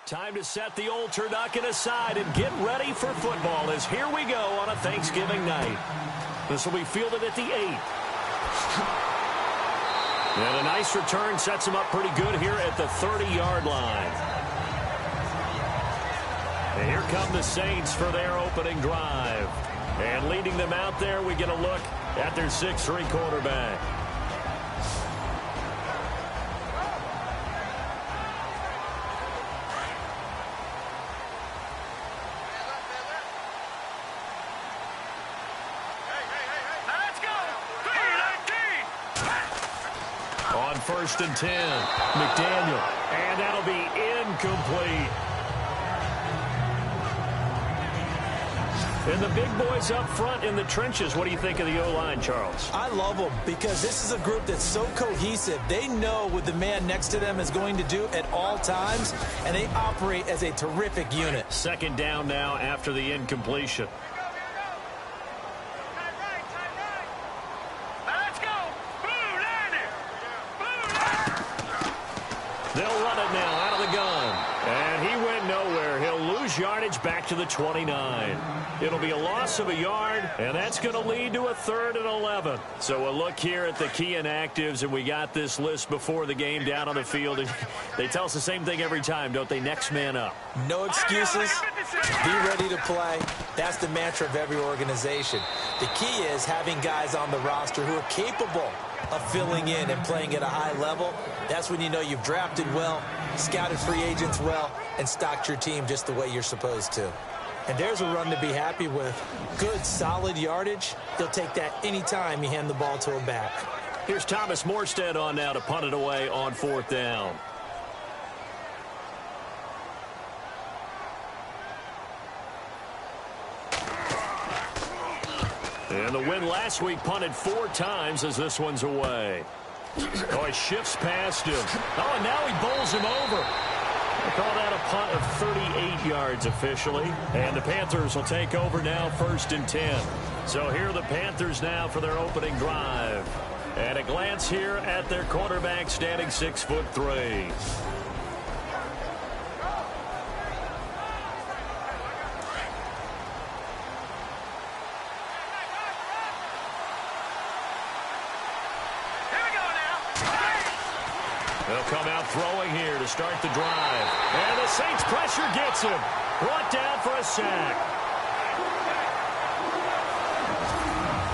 Time to set the old turducken aside and get ready for football as here we go on a Thanksgiving night. This will be fielded at the 8. And a nice return sets him up pretty good here at the 30-yard line. And here come the Saints for their opening drive. And leading them out there, we get a look at their 6'3" quarterback. On 1st and 10, McDaniel, and that'll be incomplete. And the big boys up front in the trenches. What do you think of the O-line, Charles? I love them because this is a group that's so cohesive. They know what the man next to them is going to do at all times, and they operate as a terrific unit. 2nd down now after the incompletion. They'll run it now out of the gun. And he went nowhere. He'll lose yardage back to the 29. It'll be a loss of a yard, and that's going to lead to a 3rd and 11. So a look here at the key inactives, and we got this list before the game down on the field. And they tell us the same thing every time, don't they? Next man up. No excuses. Be ready to play. That's the mantra of every organization. The key is having guys on the roster who are capable of filling in and playing at a high level. That's when you know you've drafted well, scouted free agents well, and stocked your team just the way you're supposed to. And there's a run to be happy with. Good, solid yardage. They'll take that anytime you hand the ball to a back. Here's Thomas Morstead on now to punt it away on 4th down. And the win last week punted 4 times as this one's away. Oh, he shifts past him. Oh, and now he bowls him over. They call that a punt of 38 yards officially. And the Panthers will take over now 1st and 10. So here are the Panthers now for their opening drive. And a glance here at their quarterback standing 6'3". They'll come out throwing here to start the drive. And the Saints pressure gets him. Brought down for a sack.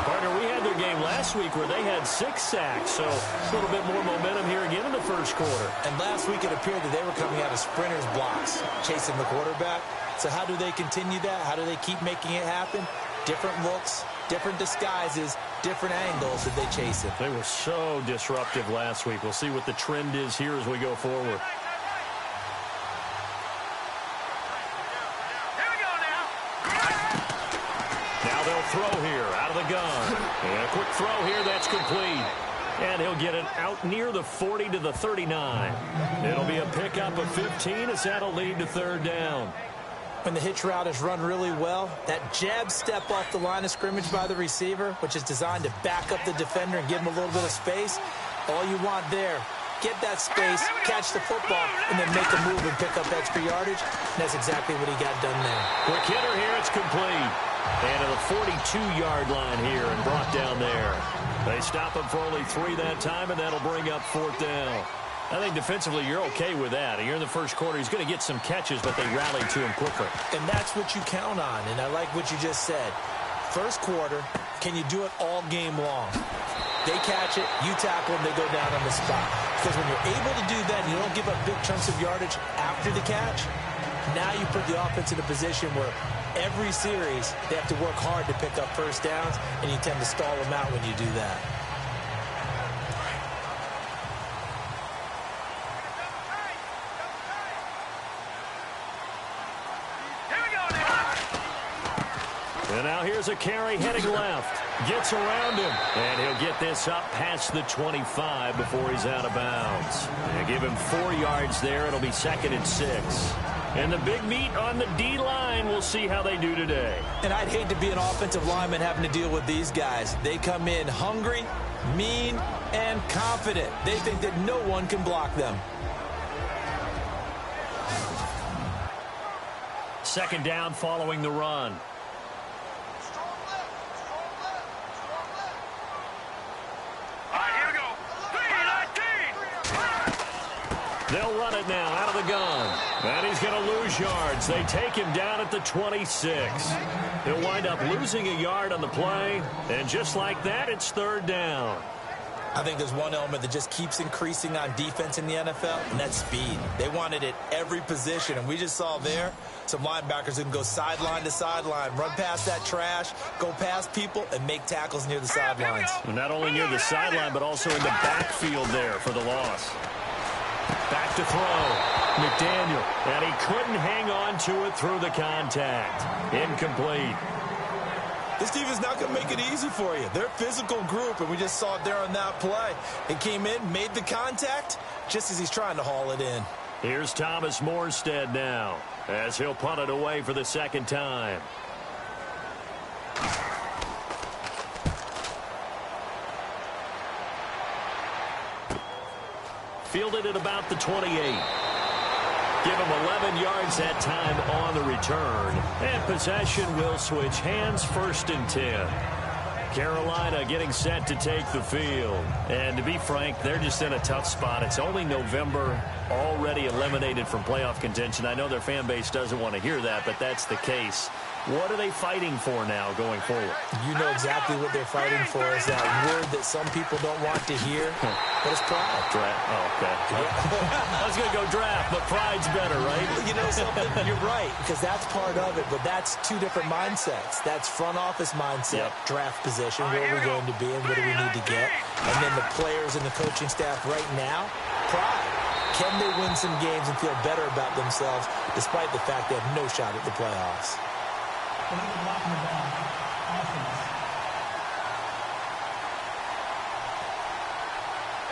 Partner, we had their game last week where they had 6 sacks. So a little bit more momentum here again in the 1st quarter. And last week it appeared that they were coming out of sprinters blocks, chasing the quarterback. So how do they continue that? How do they keep making it happen? Different looks, different disguises, different angles that they chase it. They were so disruptive last week. We'll see what the trend is here as we go forward. Here we go now. Now they'll throw here out of the gun. And a quick throw here that's complete. And he'll get it out near the 40 to the 39. It'll be a pickup of 15 as that'll lead to 3rd down. When the hitch route is run really well, that jab step off the line of scrimmage by the receiver, which is designed to back up the defender and give him a little bit of space, all you want there, get that space, catch the football, and then make a move and pick up extra yardage. And that's exactly what he got done there. Quick hitter here, it's complete. And to the 42-yard line here and brought down there. They stop him for only 3 that time, and that'll bring up 4th down. I think defensively you're okay with that. You're in the 1st quarter. He's going to get some catches, but they rallied to him quickly. And that's what you count on, and I like what you just said. 1st quarter, can you do it all game long? They catch it, you tackle them, they go down on the spot. Because when you're able to do that, you don't give up big chunks of yardage after the catch. Now you put the offense in a position where every series they have to work hard to pick up 1st downs, and you tend to stall them out when you do that. And now here's a carry heading left. Gets around him. And he'll get this up past the 25 before he's out of bounds. And give him 4 yards there. It'll be 2nd and 6. And the big meat on the D-line. We'll see how they do today. And I'd hate to be an offensive lineman having to deal with these guys. They come in hungry, mean, and confident. They think that no one can block them. second down following the run. They'll run it now out of the gun. And he's going to lose yards. They take him down at the 26. He'll wind up losing a yard on the play. And just like that, it's third down. I think there's one element that just keeps increasing on defense in the NFL, and that's speed. They want it at every position, and we just saw there some linebackers who can go sideline to sideline, run past that trash, go past people, and make tackles near the sidelines. And not only near the sideline, but also in the backfield there for the loss. Back to throw. McDaniel, and he couldn't hang on to it through the contact. Incomplete. This team is not going to make it easy for you. They're a physical group, and we just saw it there on that play. It came in, made the contact, just as he's trying to haul it in. Here's Thomas Morstead now, as he'll punt it away for the second time. Fielded at about the 28. Give him 11 yards that time on the return. And possession will switch hands, 1st and 10. Carolina getting set to take the field. And to be frank, they're just in a tough spot. It's only November, already eliminated from playoff contention. I know their fan base doesn't want to hear that, but that's the case. What are they fighting for now going forward? You know exactly what they're fighting for. Is that word that some people don't want to hear, but it's pride. Draft. Oh, okay. I was going to go draft, but pride's better, right? You know something? You're right, because that's part of it, but that's two different mindsets. That's front office mindset, draft position, where are we going to be and what do we need to get? And then the players and the coaching staff right now, pride. Can they win some games and feel better about themselves despite the fact they have no shot at the playoffs?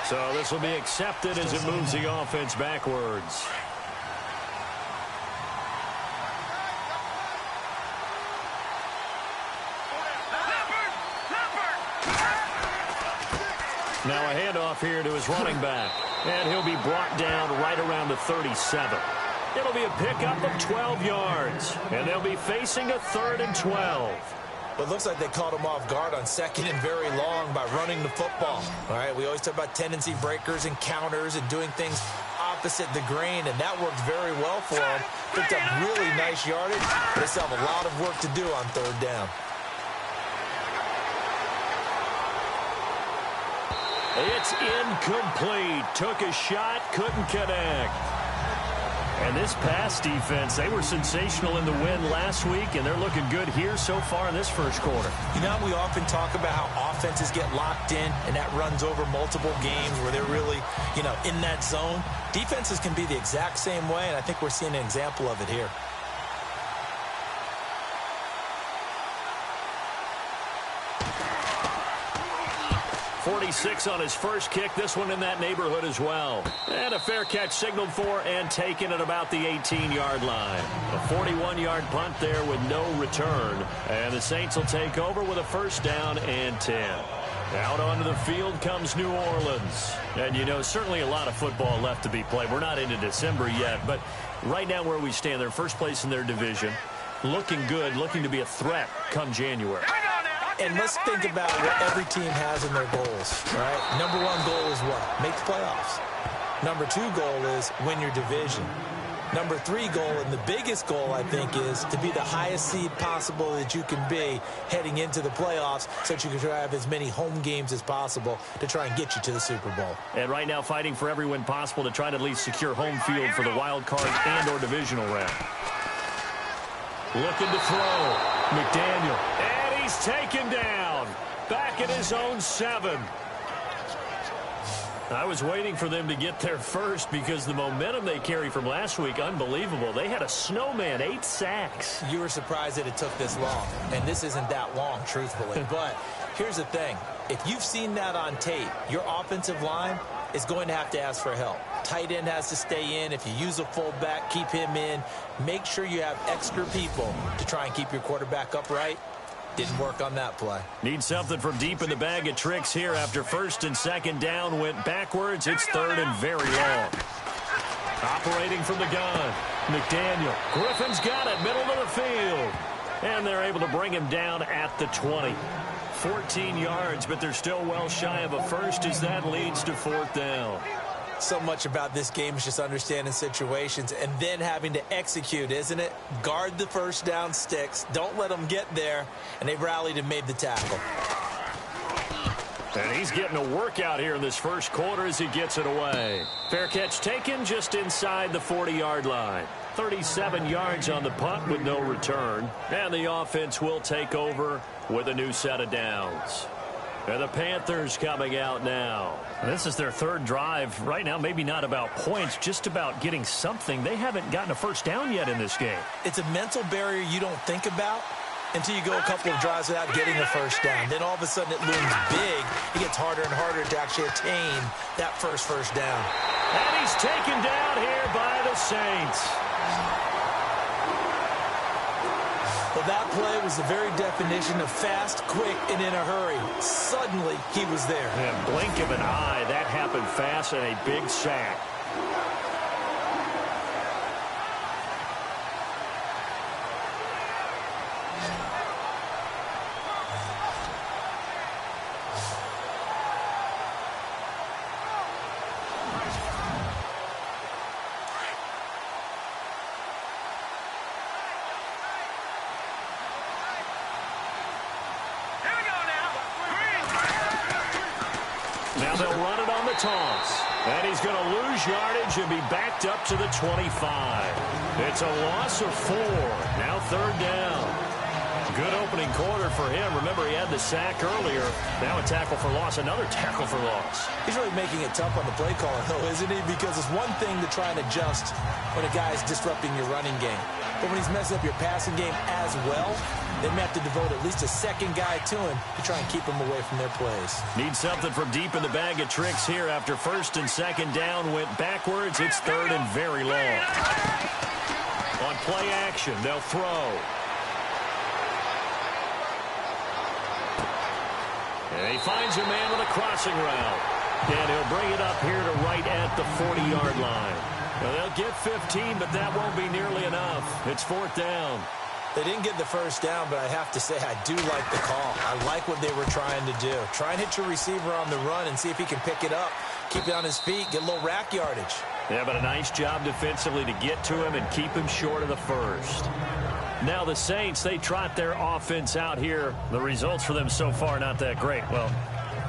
So this will be accepted as it moves the offense backwards. Now a handoff here to his running back. And he'll be brought down right around the 37. It'll be a pickup of 12 yards. And they'll be facing a 3rd and 12. But it looks like they caught him off guard on 2nd and very long by running the football. All right, we always talk about tendency breakers and counters and doing things opposite the grain, and that worked very well for him. Picked up really nice yardage. They still have a lot of work to do on 3rd down. It's incomplete. Took a shot, couldn't connect. And this pass defense, they were sensational in the win last week, and they're looking good here so far in this first quarter. You know, we often talk about how offenses get locked in, and that runs over multiple games where they're really, in that zone. Defenses can be the exact same way, and I think we're seeing an example of it here. .46 on his first kick. This one in that neighborhood as well. And a fair catch signaled for and taken at about the 18-yard line. A 41-yard punt there with no return. And the Saints will take over with a 1st down and 10. Out onto the field comes New Orleans. And, certainly a lot of football left to be played. We're not into December yet, but right now where we stand, they're first place in their division. Looking good, looking to be a threat come January. And let's think about what every team has in their goals, right? Number 1 goal is what? Make the playoffs. Number 2 goal is win your division. Number 3 goal, and the biggest goal, I think, is to be the highest seed possible that you can be heading into the playoffs so that you can have as many home games as possible to try and get you to the Super Bowl. And right now fighting for every win possible to try to at least secure home field for the wild card and or divisional round. Looking to throw. McDaniel. And he's taken down. Back at his own 7. I was waiting for them to get there first because the momentum they carry from last week, unbelievable. They had a snowman, 8 sacks. You were surprised that it took this long, and this isn't that long, truthfully. But here's the thing. If you've seen that on tape, your offensive line is going to have to ask for help. Tight end has to stay in. If you use a fullback, keep him in. Make sure you have extra people to try and keep your quarterback upright. Didn't work on that play. Need something from deep in the bag of tricks here after 1st and 2nd down went backwards. It's 3rd and very long. Operating from the gun, McDaniel. Griffin's got it, middle of the field. And they're able to bring him down at the 20. 14 yards, but they're still well shy of a first as that leads to 4th down. So much about this game is just understanding situations and then having to execute, isn't it? Guard the first down sticks. Don't let them get there. And they rallied and made the tackle. And he's getting a workout here in this first quarter as he gets it away. Fair catch taken just inside the 40-yard line. 37 yards on the punt with no return. And the offense will take over with a new set of downs. And the Panthers coming out now. This is their 3rd drive. Right now, maybe not about points, just about getting something. They haven't gotten a first down yet in this game. It's a mental barrier you don't think about until you go a couple of drives without getting a first down. Then all of a sudden it looms big. It gets harder and harder to actually attain that first down. And he's taken down here by the Saints. Well, that play was the very definition of fast, quick, and in a hurry. Suddenly, he was there. And blink of an eye, that happened fast and a big sack. Now they'll run it on the toss. And he's going to lose yardage and be backed up to the 25. It's a loss of 4. Now 3rd down. Good opening quarter for him. Remember, he had the sack earlier. Now a tackle for loss, another tackle for loss. He's really making it tough on the play caller, though, isn't he? Because it's one thing to try and adjust when a guy's disrupting your running game. But when he's messing up your passing game as well, they may have to devote at least a second guy to him to try and keep him away from their plays. Need something from deep in the bag of tricks here after 1st and 2nd down went backwards. It's 3rd and very long. On play action, they'll throw. And he finds a man with a crossing route. And he'll bring it up here to right at the 40-yard line. Well, they'll get 15, but that won't be nearly enough. It's 4th down. They didn't get the first down, but I have to say I do like the call. I like what they were trying to do. Try and hit your receiver on the run and see if he can pick it up. Keep it on his feet, get a little rack yardage. Yeah, but a nice job defensively to get to him and keep him short of the first. Now the Saints, they trot their offense out here. The results for them so far, not that great. Well,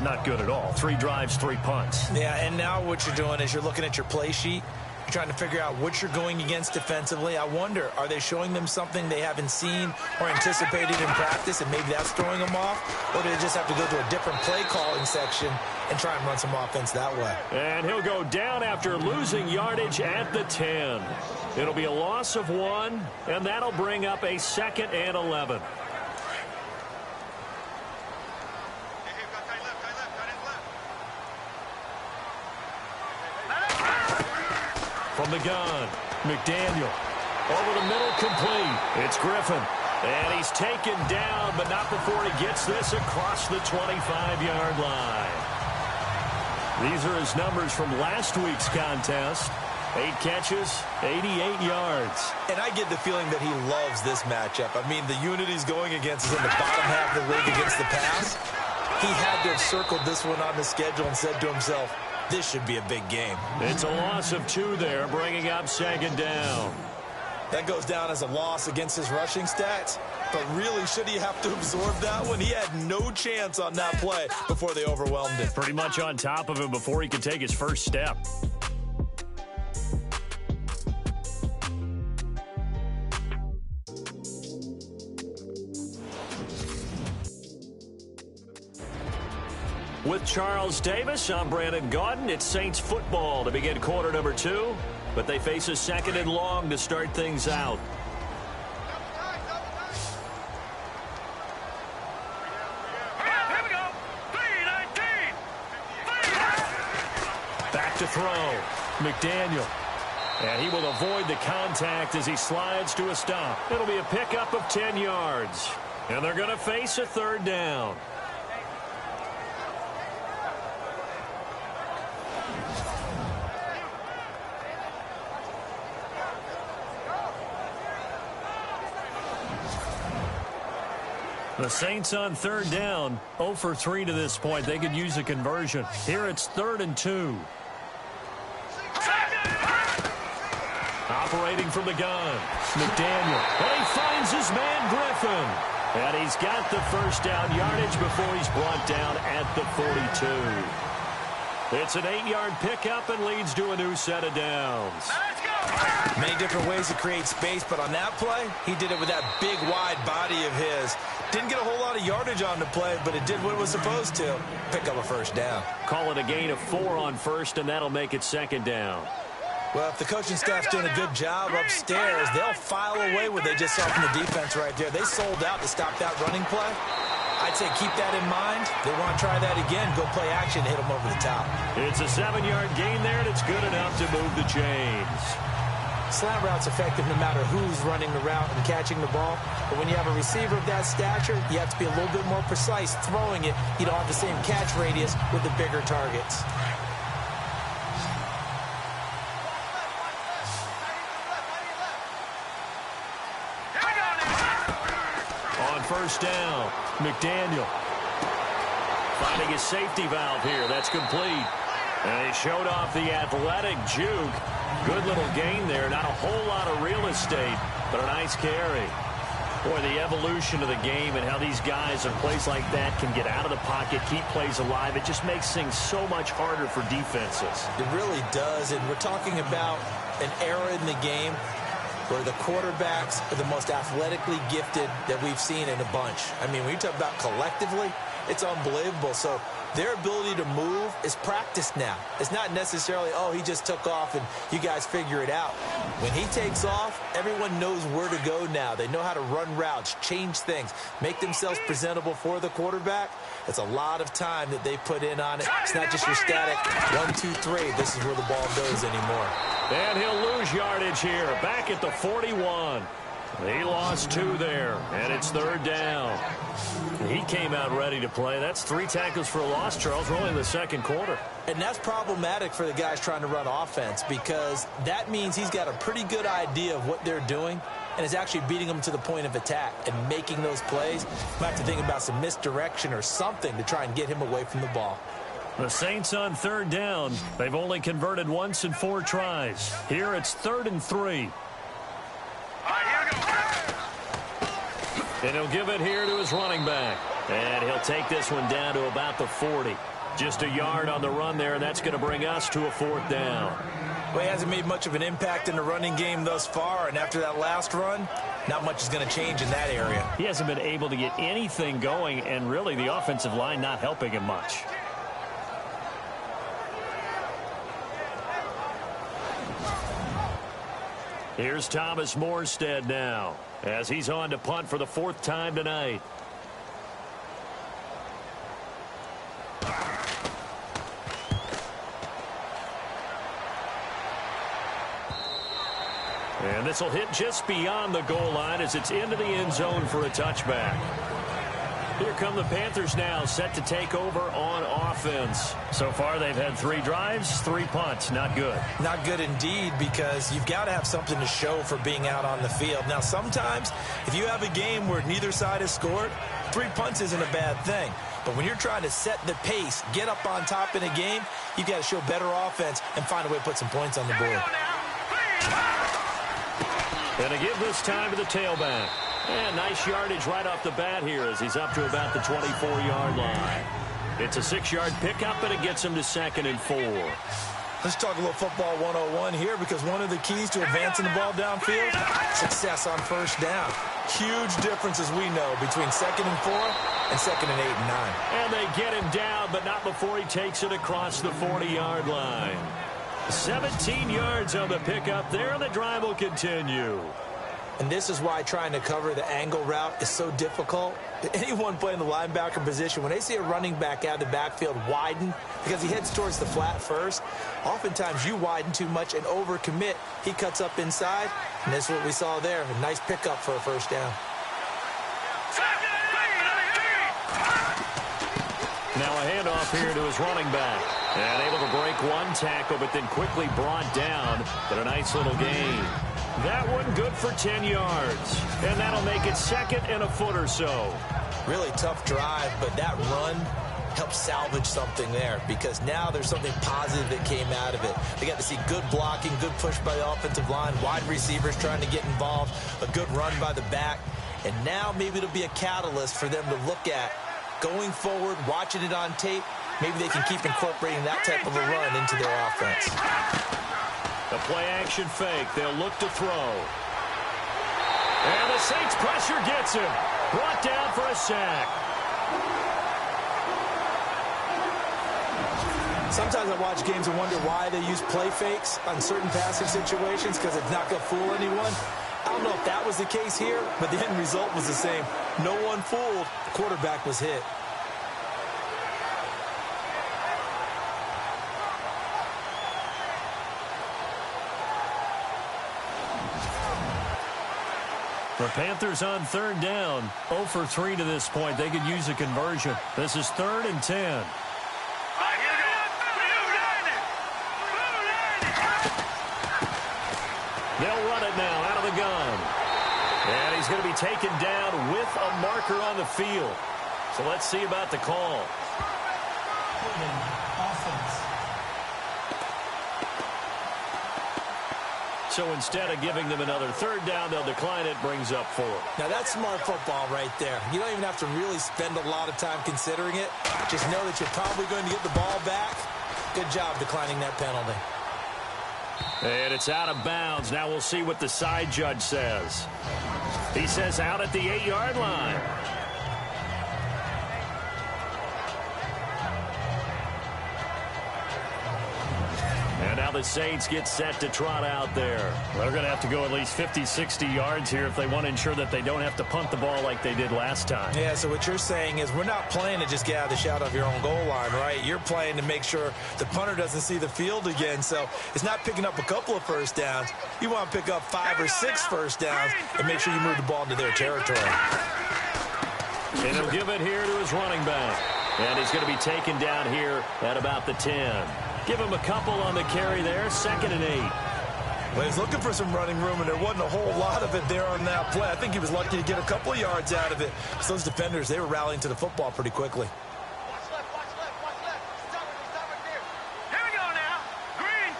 not good at all. 3 drives, 3 punts. Yeah, and now what you're doing is you're looking at your play sheet. You're trying to figure out what you're going against defensively. I wonder, are they showing them something they haven't seen or anticipated in practice, and maybe that's throwing them off? Or do they just have to go to a different play calling section and try and run some offense that way? And he'll go down after losing yardage at the 10. It'll be a loss of 1, and that'll bring up a 2nd and 11. From the gun, McDaniel. Over the middle, complete. It's Griffin. And he's taken down, but not before he gets this across the 25-yard line. These are his numbers from last week's contest. 8 catches, 88 yards. And I get the feeling that he loves this matchup. I mean, the unit he's going against is in the bottom half of the league against the pass. He had to have circled this one on the schedule and said to himself, this should be a big game. It's a loss of 2 there, bringing up 2nd down. That goes down as a loss against his rushing stats. But really, should he have to absorb that one? He had no chance on that play before they overwhelmed him. Pretty much on top of him before he could take his first step. With Charles Davis, I'm Brandon Gaudin. It's Saints football to begin quarter number 2, but they face a 2nd and long to start things out. Here we go. 3-19. Back to throw. McDaniel. And he will avoid the contact as he slides to a stop. It'll be a pickup of 10 yards. And they're going to face a 3rd down. The Saints on third down, 0 for 3 to this point. They could use a conversion. Here it's 3rd and 2. Operating from the gun, McDaniel. And he finds his man Griffin. And he's got the first down yardage before he's brought down at the 42. It's an 8-yard pickup and leads to a new set of downs. Many different ways to create space, but on that play, he did it with that big, wide body of his. Didn't get a whole lot of yardage on the play, but it did what it was supposed to. Pick up a first down. Call it a gain of 4 on first, and that'll make it 2nd down. Well, if the coaching staff's doing a good job upstairs, they'll file away what they just saw from the defense right there. They sold out to stop that running play. I'd say keep that in mind. They want to try that again, go play action, hit them over the top. It's a 7-yard gain there, and it's good enough to move the chains. Slant route's effective no matter who's running the route and catching the ball. But when you have a receiver of that stature, you have to be a little bit more precise throwing it. You don't have the same catch radius with the bigger targets. On first down, McDaniel finding his safety valve here. That's complete. And he showed off the athletic juke. Good little gain there. Not a whole lot of real estate, but a nice carry. Boy, the evolution of the game and how these guys in plays like that can get out of the pocket, keep plays alive, it just makes things so much harder for defenses. It really does, and we're talking about an era in the game where the quarterbacks are the most athletically gifted that we've seen in a bunch. I mean, when you talk about collectively, it's unbelievable. So their ability to move is practiced now. It's not necessarily, oh, he just took off and you guys figure it out. When he takes off, everyone knows where to go now. They know how to run routes, change things, make themselves presentable for the quarterback. It's a lot of time that they put in on it. It's not just your static 1, 2, 3. This is where the ball goes anymore. And he'll lose yardage here. Back at the 41. He lost 2 there, and it's 3rd down. He came out ready to play. That's 3 tackles for a loss, Charles. We're only in the 2nd quarter. And that's problematic for the guys trying to run offense because that means he's got a pretty good idea of what they're doing and is actually beating them to the point of attack and making those plays. Might have to think about some misdirection or something to try and get him away from the ball. The Saints on 3rd down. They've only converted once in 4 tries. Here it's 3rd and 3. And he'll give it here to his running back. And he'll take this one down to about the 40. Just a yard on the run there, and that's going to bring us to a 4th down. Well, he hasn't made much of an impact in the running game thus far, and after that last run, not much is going to change in that area. He hasn't been able to get anything going, and really the offensive line not helping him much. Here's Thomas Morstead now, as he's on to punt for the 4th time tonight. And this will hit just beyond the goal line as it's into the end zone for a touchback. Here come the Panthers now, set to take over on offense. So far, they've had 3 drives, 3 punts. Not good. Not good indeed, because you've got to have something to show for being out on the field. Now, sometimes, if you have a game where neither side has scored, 3 punts isn't a bad thing. But when you're trying to set the pace, get up on top in a game, you've got to show better offense and find a way to put some points on the board. And to give this time to the tailback. And nice yardage right off the bat here as he's up to about the 24-yard line. It's a 6-yard pickup, and it gets him to 2nd and 4. Let's talk a little football 101 here, because one of the keys to advancing the ball downfield, success on first down. Huge difference, as we know, between 2nd and 4 and 2nd and 8 and 9. And they get him down, but not before he takes it across the 40-yard line. 17 yards on the pickup there, and the drive will continue. And this is why trying to cover the angle route is so difficult. Anyone playing the linebacker position, when they see a running back out of the backfield widen because he heads towards the flat first, oftentimes you widen too much and overcommit. He cuts up inside, and this is what we saw there. A nice pickup for a first down. Now a handoff here to his running back. And able to break 1 tackle, but then quickly brought down. But a nice little gain. That one good for 10 yards. And that'll make it 2nd and a foot or so. Really tough drive, but that run helped salvage something there because now there's something positive that came out of it. They got to see good blocking, good push by the offensive line, wide receivers trying to get involved, a good run by the back. And now maybe it'll be a catalyst for them to look at going forward, watching it on tape. Maybe they can keep incorporating that type of a run into their offense. The play-action fake. They'll look to throw. And the Saints pressure gets him. Brought down for a sack. Sometimes I watch games and wonder why they use play fakes on certain passing situations because it's not going to fool anyone. I don't know if that was the case here, but the end result was the same. No one fooled. The quarterback was hit. The Panthers on 3rd down. 0 for 3 to this point. They could use a conversion. This is 3rd and 10. They'll run it now out of the gun. And he's going to be taken down with a marker on the field. So let's see about the call. So instead of giving them another 3rd down, they'll decline it, brings up 4. Now that's smart football right there. You don't even have to really spend a lot of time considering it. Just know that you're probably going to get the ball back. Good job declining that penalty. And it's out of bounds. Now we'll see what the side judge says. He says out at the 8-yard line. And now the Saints get set to trot out there. They're going to have to go at least 50, 60 yards here if they want to ensure that they don't have to punt the ball like they did last time. Yeah, so what you're saying is we're not playing to just get out of the shadow of your own goal line, right? You're playing to make sure the punter doesn't see the field again. So it's not picking up a couple of first downs. You want to pick up 5 or 6 first downs and make sure you move the ball into their territory. And he'll give it here to his running back. And he's going to be taken down here at about the 10. Give him a couple on the carry there, 2nd and 8. Well, he's looking for some running room, and there wasn't a whole lot of it there on that play. I think he was lucky to get a couple of yards out of it. So those defenders, they were rallying to the football pretty quickly. Watch left, watch left, watch left. Stop right there. Here we go now. Green,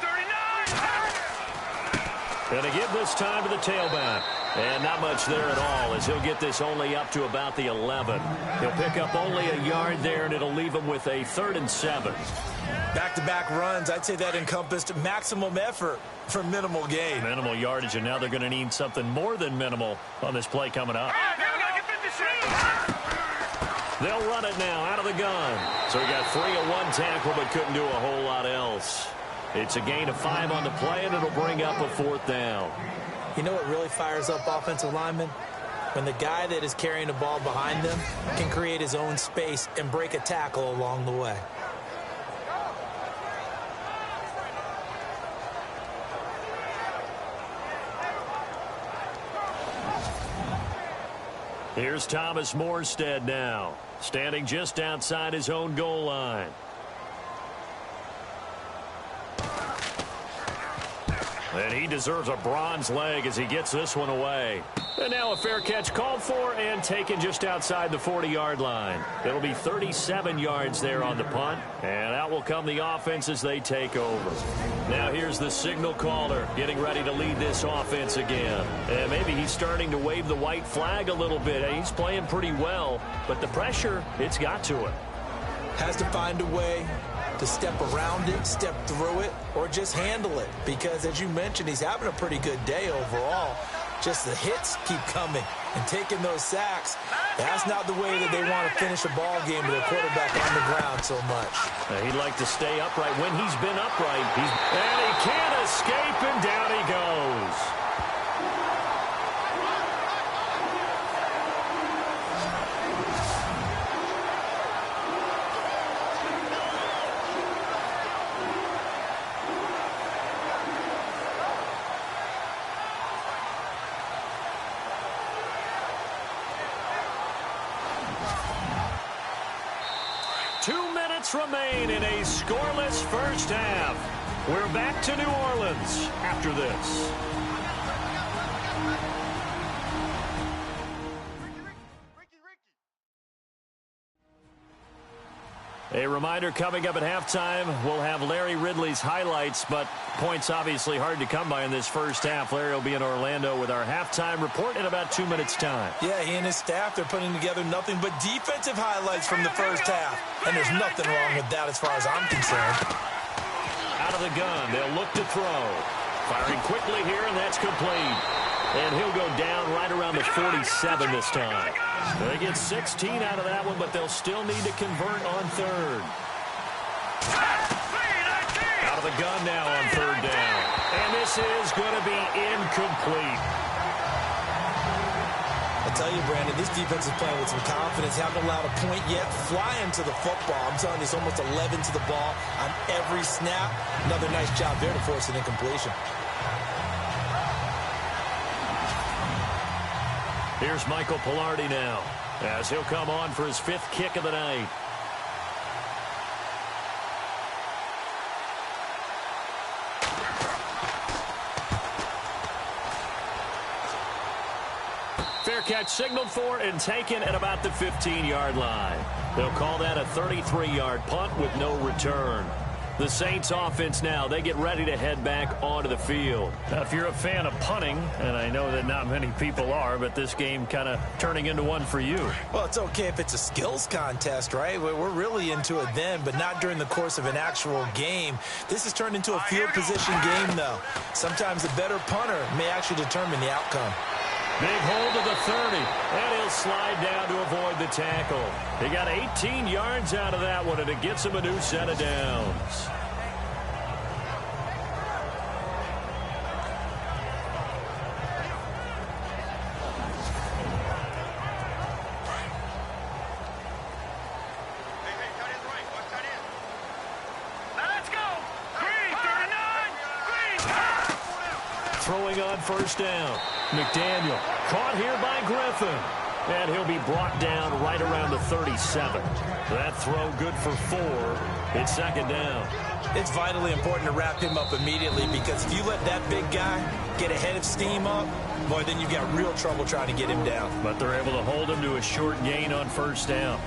39. And to give this time to the tailback. And not much there at all as he'll get this only up to about the 11. He'll pick up only a yard there, and it'll leave him with a 3rd and 7. Back-to-back runs, I'd say that encompassed maximum effort for minimal gain. Minimal yardage, and now they're going to need something more than minimal on this play coming up. They'll run it now out of the gun. So he got 3 on 1 tackle, but couldn't do a whole lot else. It's a gain of 5 on the play, and it'll bring up a 4th down. You know what really fires up offensive linemen? When the guy that is carrying the ball behind them can create his own space and break a tackle along the way. Here's Thomas Morstead now, standing just outside his own goal line. And he deserves a bronze leg as he gets this one away. And now a fair catch called for and taken just outside the 40-yard line. It'll be 37 yards there on the punt. And out will come the offense as they take over. Now here's the signal caller getting ready to lead this offense again. And maybe he's starting to wave the white flag a little bit. He's playing pretty well, but the pressure, it's got to him. Has to find a way to step around it, step through it, or just handle it. Because, as you mentioned, he's having a pretty good day overall. Just the hits keep coming and taking those sacks. That's not the way that they want to finish a ball game with a quarterback on the ground so much. He'd like to stay upright when he's been upright. And he can't escape, and down he goes. Remain in a scoreless first half. We're back to New Orleans after this. A reminder coming up at halftime, we'll have Larry Ridley's highlights, but points obviously hard to come by in this first half. Larry will be in Orlando with our halftime report in about 2 minutes' time. Yeah, he and his staff, they're putting together nothing but defensive highlights from the first half. And there's nothing wrong with that as far as I'm concerned. Out of the gun, they'll look to throw. Firing quickly here, and that's complete. And he'll go down right around the 47 this time. They get 16 out of that one, but they'll still need to convert on third. Out of the gun now on third down. And this is going to be incomplete. I tell you, Brandon, this defense is playing with some confidence. Haven't allowed a point yet. Flying to the football. I'm telling you, it's almost 11 to the ball on every snap. Another nice job there to force an incompletion. Here's Michael Pilardi now, as he'll come on for his 5th kick of the night. Fair catch signaled for and taken at about the 15-yard line. They'll call that a 33-yard punt with no return. The Saints offense now, they get ready to head back onto the field. Now, if you're a fan of punting, and I know that not many people are, but this game kind of turning into one for you. Well, it's okay if it's a skills contest, right? We're really into it then, but not during the course of an actual game. This has turned into a field position game, though. Sometimes the better punter may actually determine the outcome. Big hold of the 30, and he'll slide down to avoid the tackle. He got 18 yards out of that one, and it gets him a new set of downs. Throwing on first down. McDaniel caught here by Griffin. And he'll be brought down right around the 37. That throw good for 4. It's second down. It's vitally important to wrap him up immediately because if you let that big guy get a head of steam up, boy, then you've got real trouble trying to get him down. But they're able to hold him to a short gain on first down.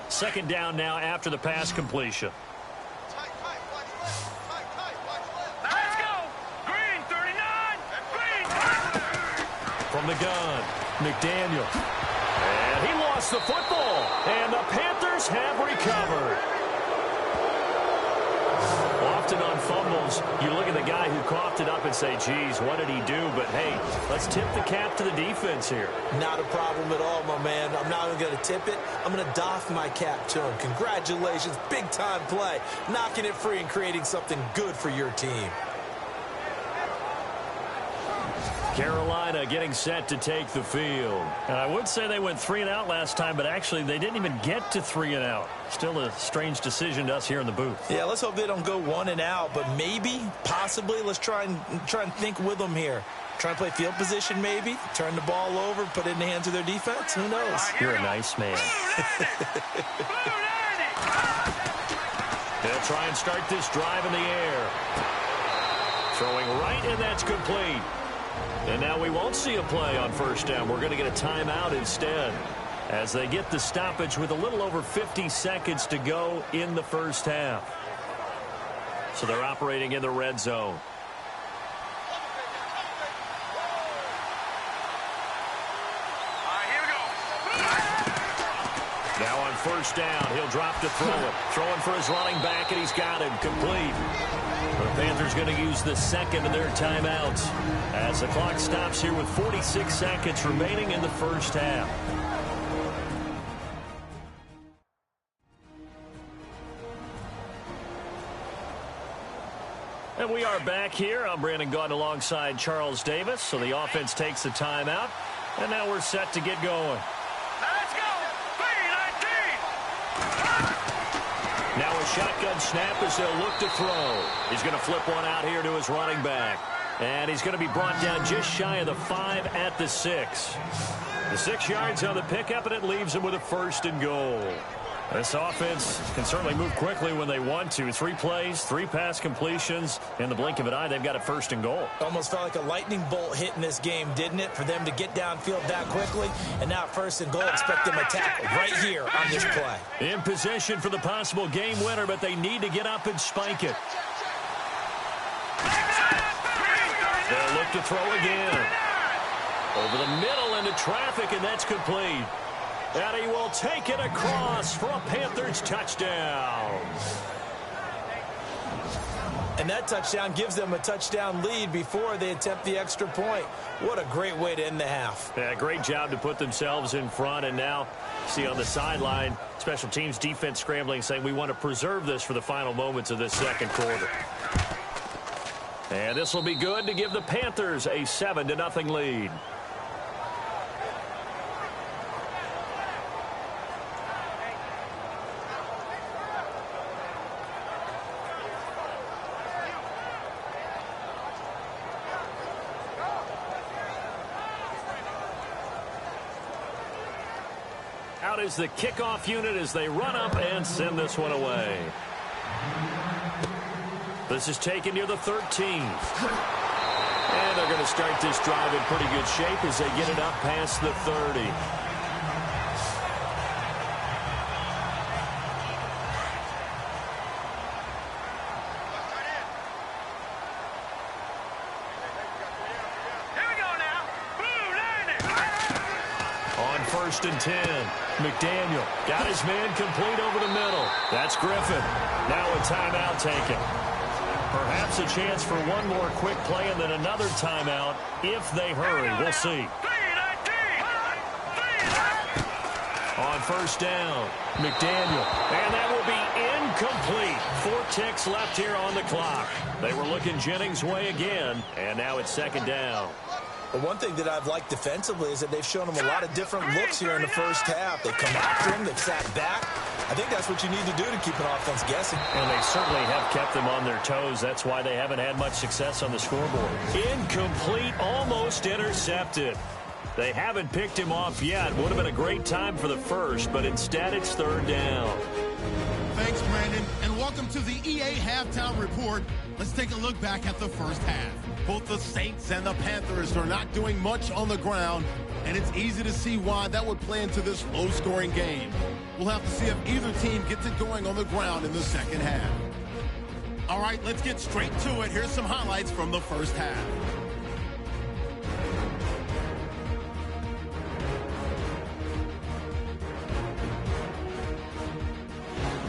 Second down now after the pass completion. Let's go! Green, 39! Green! From the gun, McDaniel. And he lost the football. And the Panthers have recovered. Often on fumbles, you look at the guy who coughed it up and say, geez, what did he do? But, hey, let's tip the cap to the defense here. Not a problem at all, my man. I'm not even going to tip it. I'm going to doff my cap to him. Congratulations. Big-time play. Knocking it free and creating something good for your team. Carolina getting set to take the field. And I would say they went 3 and out last time, but actually they didn't even get to 3 and out. Still a strange decision to us here in the booth. Yeah, let's hope they don't go 1 and out, but maybe, possibly, let's try and think with them here. Try and play field position maybe, turn the ball over, put it in the hands of their defense. Who knows? You're a nice man. They'll try and start this drive in the air. Throwing right, and that's complete. And now we won't see a play on first down. We're going to get a timeout instead as they get the stoppage with a little over 50 seconds to go in the first half. So they're operating in the red zone. Now on first down, he'll drop to throw it. Throwing for his running back, and he's got him complete. The Panthers going to use the second of their timeouts as the clock stops here with 46 seconds remaining in the first half. And we are back here. I'm Brandon Gaudin alongside Charles Davis. So the offense takes the timeout, and now we're set to get going. Let's go! 3-19! Now a shotgun snap as they'll look to throw. He's going to flip one out here to his running back. And he's going to be brought down just shy of the 5 at the 6. The 6 yards on the pickup, and it leaves him with a 1st and goal. This offense can certainly move quickly when they want to. 3 plays, 3 pass completions. In the blink of an eye, they've got it first and goal. Almost felt like a lightning bolt hit in this game, didn't it? For them to get downfield that quickly. And now first and goal, expect them to tackle right here on this play. In position for the possible game winner, but they need to get up and spike it. They'll look to throw again. Over the middle into traffic, and that's complete. And he will take it across for a Panthers touchdown. And that touchdown gives them a touchdown lead before they attempt the extra point. What a great way to end the half. Yeah, great job to put themselves in front. And now, see on the sideline, special teams defense scrambling, saying we want to preserve this for the final moments of this second quarter. And this will be good to give the Panthers a 7-0 lead. Out is the kickoff unit as they run up and send this one away. This is taken near the 13th. And they're going to start this drive in pretty good shape as they get it up past the 30. Here we go now. Boom, On 1st and 10, McDaniel got his man complete over the middle. That's Griffin. Now a timeout taken. Perhaps a chance for one more quick play and then another timeout if they hurry. We'll see. On 1st down, McDaniel. And that will be incomplete. 4 ticks left here on the clock. They were looking Jennings' way again, and now it's 2nd down. But one thing that I've liked defensively is that they've shown them a lot of different looks here in the first half. They've come after him. They've sat back. I think that's what you need to do to keep an offense guessing. And they certainly have kept them on their toes. That's why they haven't had much success on the scoreboard. Incomplete, almost intercepted. They haven't picked him off yet. Would have been a great time for the first, but instead it's 3rd down. Thanks, Brandon, and welcome to the EA Halftime Report. Let's take a look back at the first half. Both the Saints and the Panthers are not doing much on the ground, and it's easy to see why that would play into this low-scoring game. We'll have to see if either team gets it going on the ground in the second half. All right, let's get straight to it. Here's some highlights from the first half.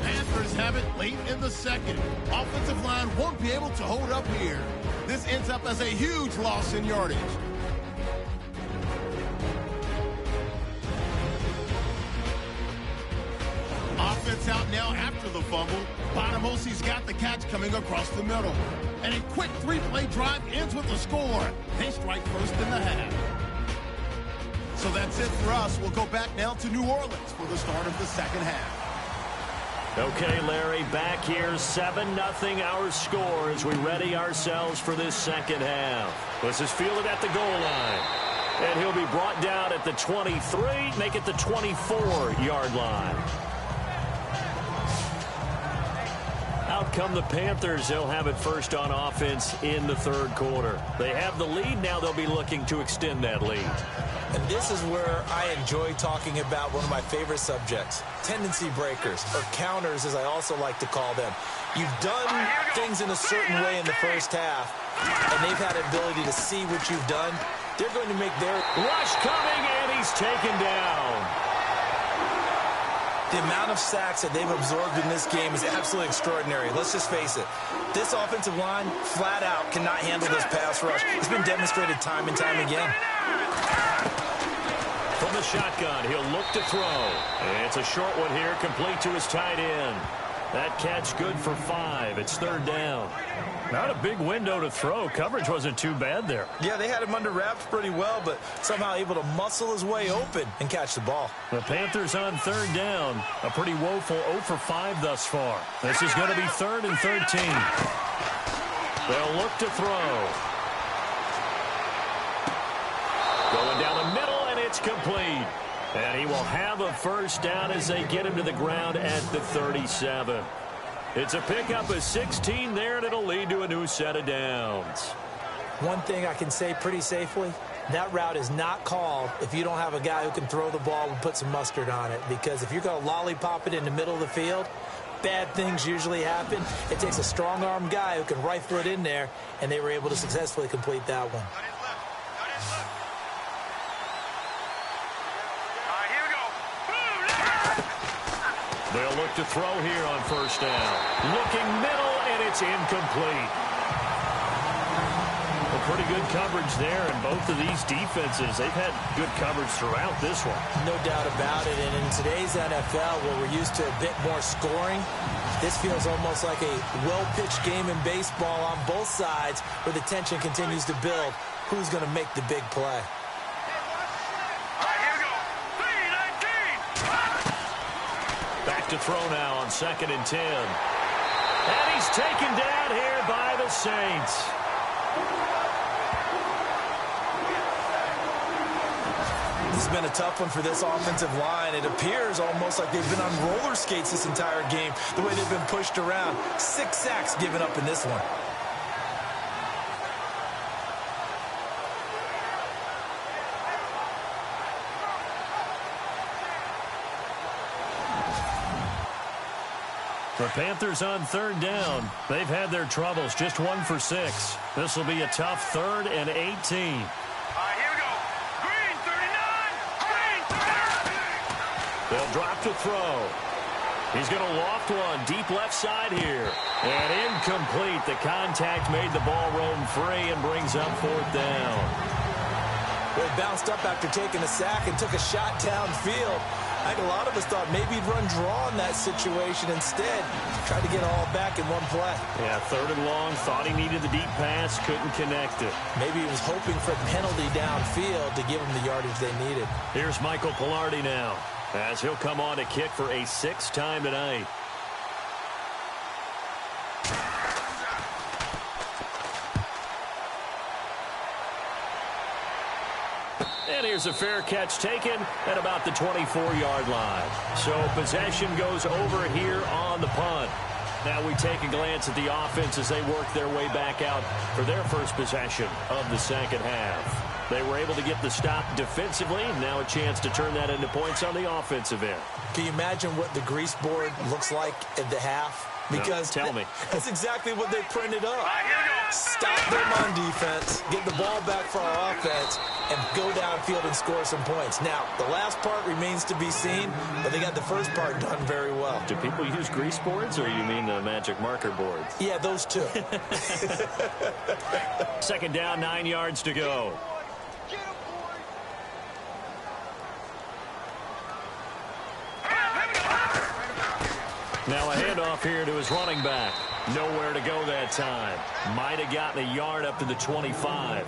Panthers have it late in the second. Offensive line won't be able to hold up here. This ends up as a huge loss in yardage. Offense out now after the fumble. Bonamosi's got the catch coming across the middle. And a quick 3-play drive ends with a score. They strike first in the half. So that's it for us. We'll go back now to New Orleans for the start of the second half. Okay, Larry, back here, 7-0 our score as we ready ourselves for this second half. This is fielded at the goal line. And he'll be brought down at the 23, make it the 24-yard line. Out come the Panthers. They'll have it first on offense in the 3rd quarter. They have the lead. Now they'll be looking to extend that lead. And this is where I enjoy talking about one of my favorite subjects, tendency breakers, or counters as I also like to call them. You've done things in a certain way in the first half, and they've had an ability to see what you've done. They're going to make their rush coming, and he's taken down. The amount of sacks that they've absorbed in this game is absolutely extraordinary. Let's just face it. This offensive line, flat out, cannot handle this pass rush. It's been demonstrated time and time again. From the shotgun, he'll look to throw. And it's a short one here, complete to his tight end. That catch good for 5. It's 3rd down. Not a big window to throw. Coverage wasn't too bad there. Yeah, they had him under wraps pretty well, but somehow able to muscle his way open and catch the ball. The Panthers on 3rd down. A pretty woeful 0 for 5 thus far. This is going to be 3rd and 13. They'll look to throw. Going down the middle, and it's complete. And he will have a first down as they get him to the ground at the 37. It's a pickup of 16 there, and it'll lead to a new set of downs. One thing I can say pretty safely, that route is not called if you don't have a guy who can throw the ball and put some mustard on it. Because if you're going to lollipop it in the middle of the field, bad things usually happen. It takes a strong-arm guy who can rifle it in there, and they were able to successfully complete that one. They'll look to throw here on first down. Looking middle, and it's incomplete. Well, pretty good coverage there, and both of these defenses, they've had good coverage throughout this one. No doubt about it, and in today's NFL, where we're used to a bit more scoring, this feels almost like a well-pitched game in baseball on both sides, where the tension continues to build. Who's going to make the big play? Back to throw now on 2nd and 10. And he's taken down here by the Saints. This has been a tough one for this offensive line. It appears almost like they've been on roller skates this entire game, the way they've been pushed around. 6 sacks given up in this one. The Panthers on 3rd down. They've had their troubles, just 1 for 6. This will be a tough 3rd and 18. All right, here we go. Green, 39. Green, 39. They'll drop to throw. He's going to loft one deep left side here. And incomplete. The contact made the ball roam free and brings up 4th down. Well, he bounced up after taking a sack and took a shot downfield. I think a lot of us thought maybe he'd run draw in that situation instead. Tried to get it all back in one play. Yeah, 3rd and long. Thought he needed the deep pass. Couldn't connect it. Maybe he was hoping for a penalty downfield to give him the yardage they needed. Here's Michael Pilardi now, as he'll come on to kick for a 6th time tonight. And here's a fair catch taken at about the 24-yard line. So possession goes over here on the punt. Now we take a glance at the offense as they work their way back out for their first possession of the 2nd half. They were able to get the stop defensively. Now a chance to turn that into points on the offensive end. Can you imagine what the grease board looks like at the half? Because no, tell me. That's exactly what they printed up. Stop them on defense, get the ball back for our offense, and go downfield and score some points. Now, the last part remains to be seen, but they got the first part done very well. Do people use grease boards, or you mean the magic marker boards? Yeah, those two. 2nd down, 9 yards to go. Now a handoff here to his running back. Nowhere to go that time. Might have gotten a yard up to the 25.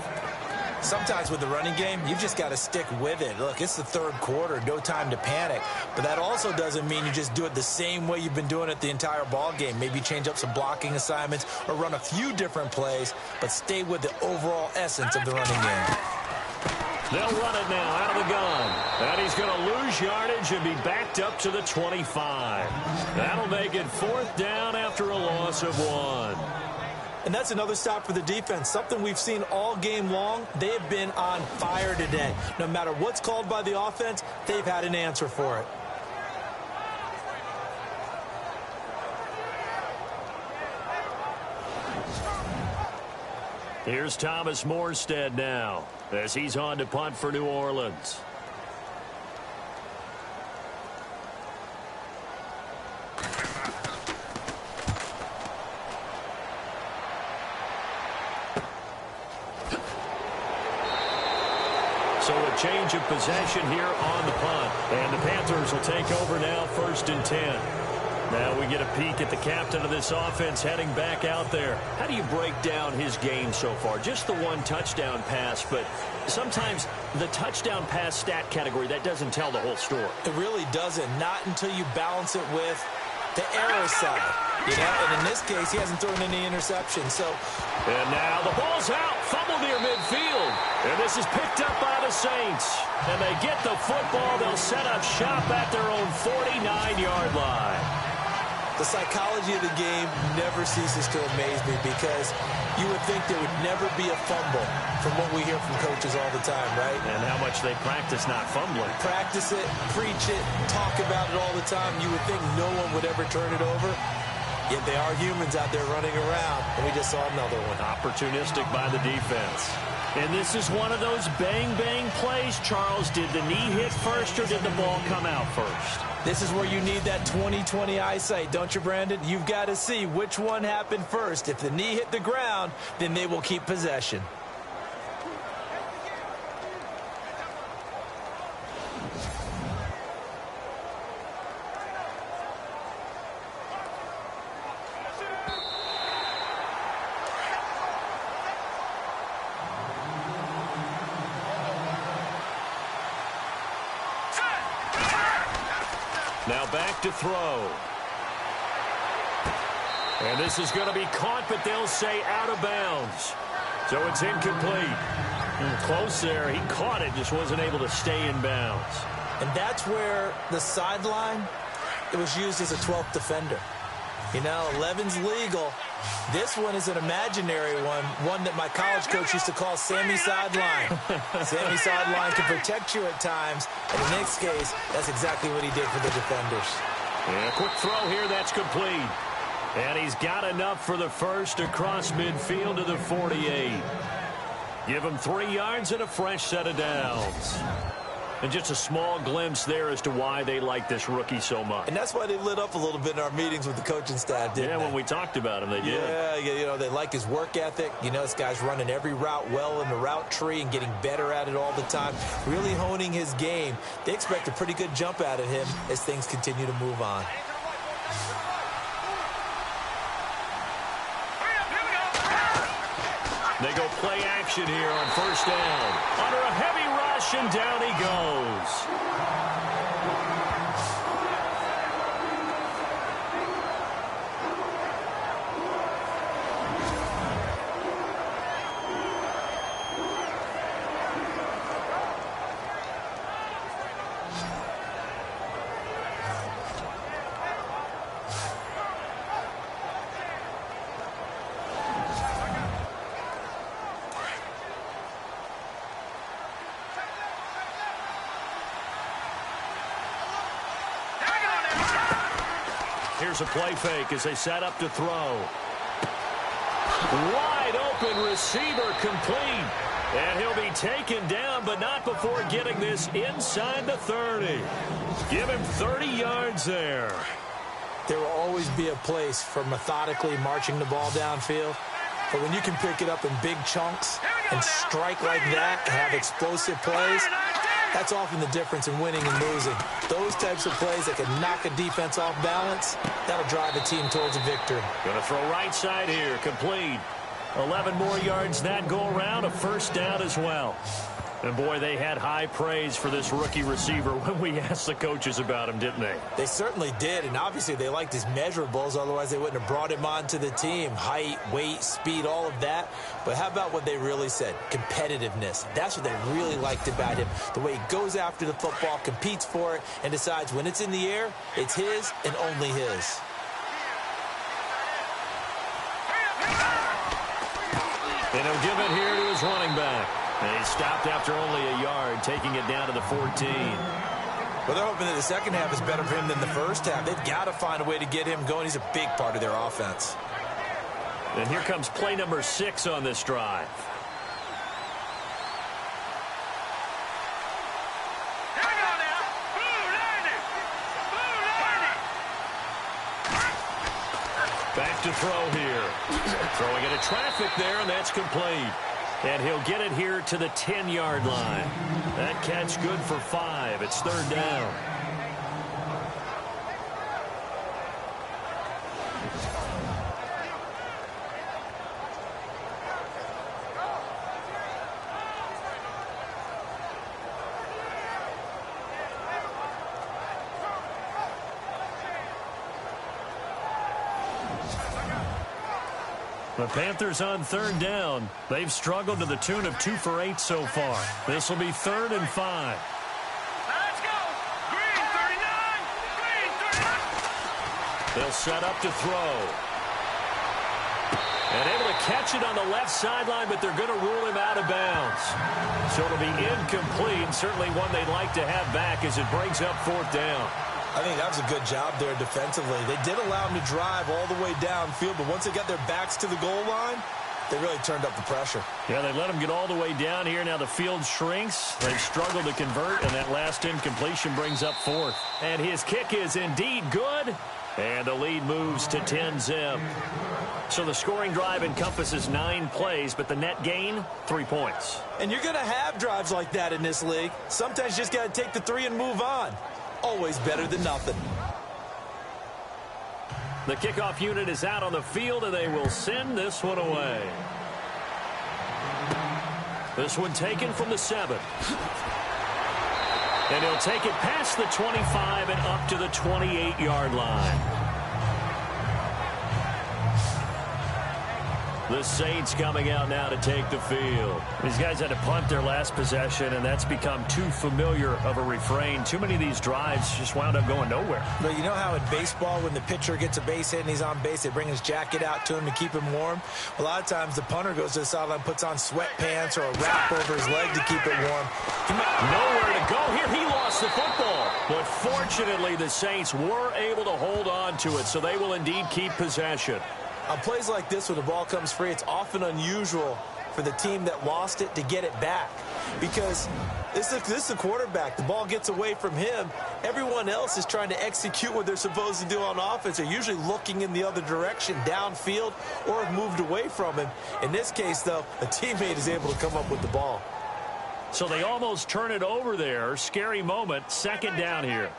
Sometimes with the running game, you've just got to stick with it. Look, it's the 3rd quarter, no time to panic. But that also doesn't mean you just do it the same way you've been doing it the entire ball game. Maybe change up some blocking assignments or run a few different plays, but stay with the overall essence of the running game. They'll run it now out of the gun. And he's going to lose yardage and be backed up to the 25. That'll make it 4th down after a loss of 1. And that's another stop for the defense, something we've seen all game long. They have been on fire today. No matter what's called by the offense, they've had an answer for it. Here's Thomas Morstead now, as he's on to punt for New Orleans. So a change of possession here on the punt. And the Panthers will take over now, 1st and 10. Now we get a peek at the captain of this offense heading back out there. How do you break down his game so far? Just the 1 touchdown pass, but sometimes the touchdown pass stat category, that doesn't tell the whole story. It really doesn't, not until you balance it with the error side. You know, and in this case, he hasn't thrown any interceptions. So, and now the ball's out. Fumble near midfield. And this is picked up by the Saints. And they get the football. They'll set up shop at their own 49-yard line. The psychology of the game never ceases to amaze me because you would think there would never be a fumble from what we hear from coaches all the time, right? And how much they practice not fumbling. Practice it, preach it, talk about it all the time. You would think no one would ever turn it over. Yet they are humans out there running around, and we just saw another one. Opportunistic by the defense. And this is one of those bang-bang plays, Charles. Did the knee hit first or did the ball come out first? This is where you need that 20/20 eyesight, don't you, Brandon? You've got to see which one happened first. If the knee hit the ground, then they will keep possession. Now back to throw. And this is going to be caught, but they'll say out of bounds. So it's incomplete. Close there. He caught it, just wasn't able to stay in bounds. And that's where the sideline, it was used as a 12th defender. You know, 11's legal. This one is an imaginary one that my college coach used to call Sammy Sideline. Sammy Sideline can protect you at times. And in this case, that's exactly what he did for the defenders. And a quick throw here, that's complete. And he's got enough for the first across midfield to the 48. Give him 3 yards and a fresh set of downs. And just a small glimpse there as to why they like this rookie so much. And that's why they lit up a little bit in our meetings with the coaching staff, didn't they? Yeah, when we talked about him, they did. Yeah, you know, they like his work ethic. You know, this guy's running every route well in the route tree and getting better at it all the time, really honing his game. They expect a pretty good jump out of him as things continue to move on. They go play action here on first down. Under a heavy rush, and down he goes. Here's a play fake as they set up to throw. Wide open receiver complete. And he'll be taken down, but not before getting this inside the 30. Give him 30 yards there. There will always be a place for methodically marching the ball downfield. But when you can pick it up in big chunks and strike like that and have explosive plays, that's often the difference in winning and losing. Those types of plays that can knock a defense off balance, that'll drive a team towards a victory. Going to throw right side here, complete. 11 more yards that go around, a first down as well. And, boy, they had high praise for this rookie receiver when we asked the coaches about him, didn't they? They certainly did, and obviously they liked his measurables. Otherwise, they wouldn't have brought him onto the team. Height, weight, speed, all of that. But how about what they really said? Competitiveness. That's what they really liked about him. The way he goes after the football, competes for it, and decides when it's in the air, it's his and only his. And he'll give it here to his running back. And he stopped after only a yard, taking it down to the 14. Well, they're hoping that the second half is better for him than the first half. They've got to find a way to get him going. He's a big part of their offense. And here comes play number 6 on this drive. Back to throw here. Throwing into traffic there, and that's complete. And he'll get it here to the 10-yard line. That catch good for 5. It's third down. The Panthers on third down. They've struggled to the tune of 2 for 8 so far. This will be 3rd and 5. Let's go! Green 39! Green 39! They'll set up to throw. And able to catch it on the left sideline, but they're going to rule him out of bounds. So it'll be incomplete. Certainly one they'd like to have back as it brings up 4th down. I think that was a good job there defensively. They did allow him to drive all the way downfield, but once they got their backs to the goal line, they really turned up the pressure. Yeah, they let him get all the way down here. Now the field shrinks. They've struggled to convert, and that last incompletion brings up 4th. And his kick is indeed good, and the lead moves to 10-zip. So the scoring drive encompasses 9 plays, but the net gain, 3 points. And you're going to have drives like that in this league. Sometimes you just got to take the 3 and move on. Always better than nothing. The kickoff unit is out on the field, and they will send this one away. This one taken from the 7. And he'll take it past the 25 and up to the 28-yard line. The Saints coming out now to take the field. These guys had to punt their last possession, and that's become too familiar of a refrain. Too many of these drives just wound up going nowhere. But you know how in baseball, when the pitcher gets a base hit and he's on base, they bring his jacket out to him to keep him warm? A lot of times the punter goes to the sideline, puts on sweatpants or a wrap over his leg to keep it warm. Nowhere to go here. He lost the football. But fortunately, the Saints were able to hold on to it, so they will indeed keep possession. On plays like this, when the ball comes free, it's often unusual for the team that lost it to get it back. Because this is the quarterback. The ball gets away from him. Everyone else is trying to execute what they're supposed to do on offense. They're usually looking in the other direction, downfield, or have moved away from him. In this case, though, a teammate is able to come up with the ball. So they almost turn it over there. Scary moment. 2nd down here.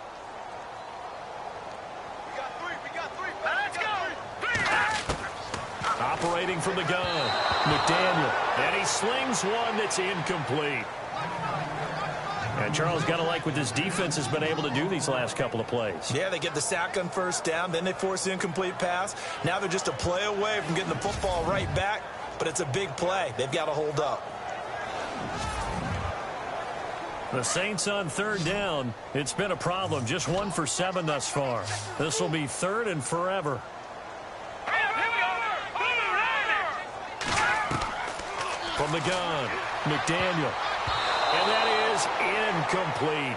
Operating from the gun, McDaniel, and he slings one that's incomplete. And Charles, got to like what this defense has been able to do these last couple of plays. Yeah, they get the sack on 1st down, then they force the incomplete pass. Now they're just a play away from getting the football right back, but it's a big play. They've got to hold up. The Saints on 3rd down. It's been a problem. Just 1 for 7 thus far. This will be 3rd and forever. From the gun, McDaniel. And that is incomplete.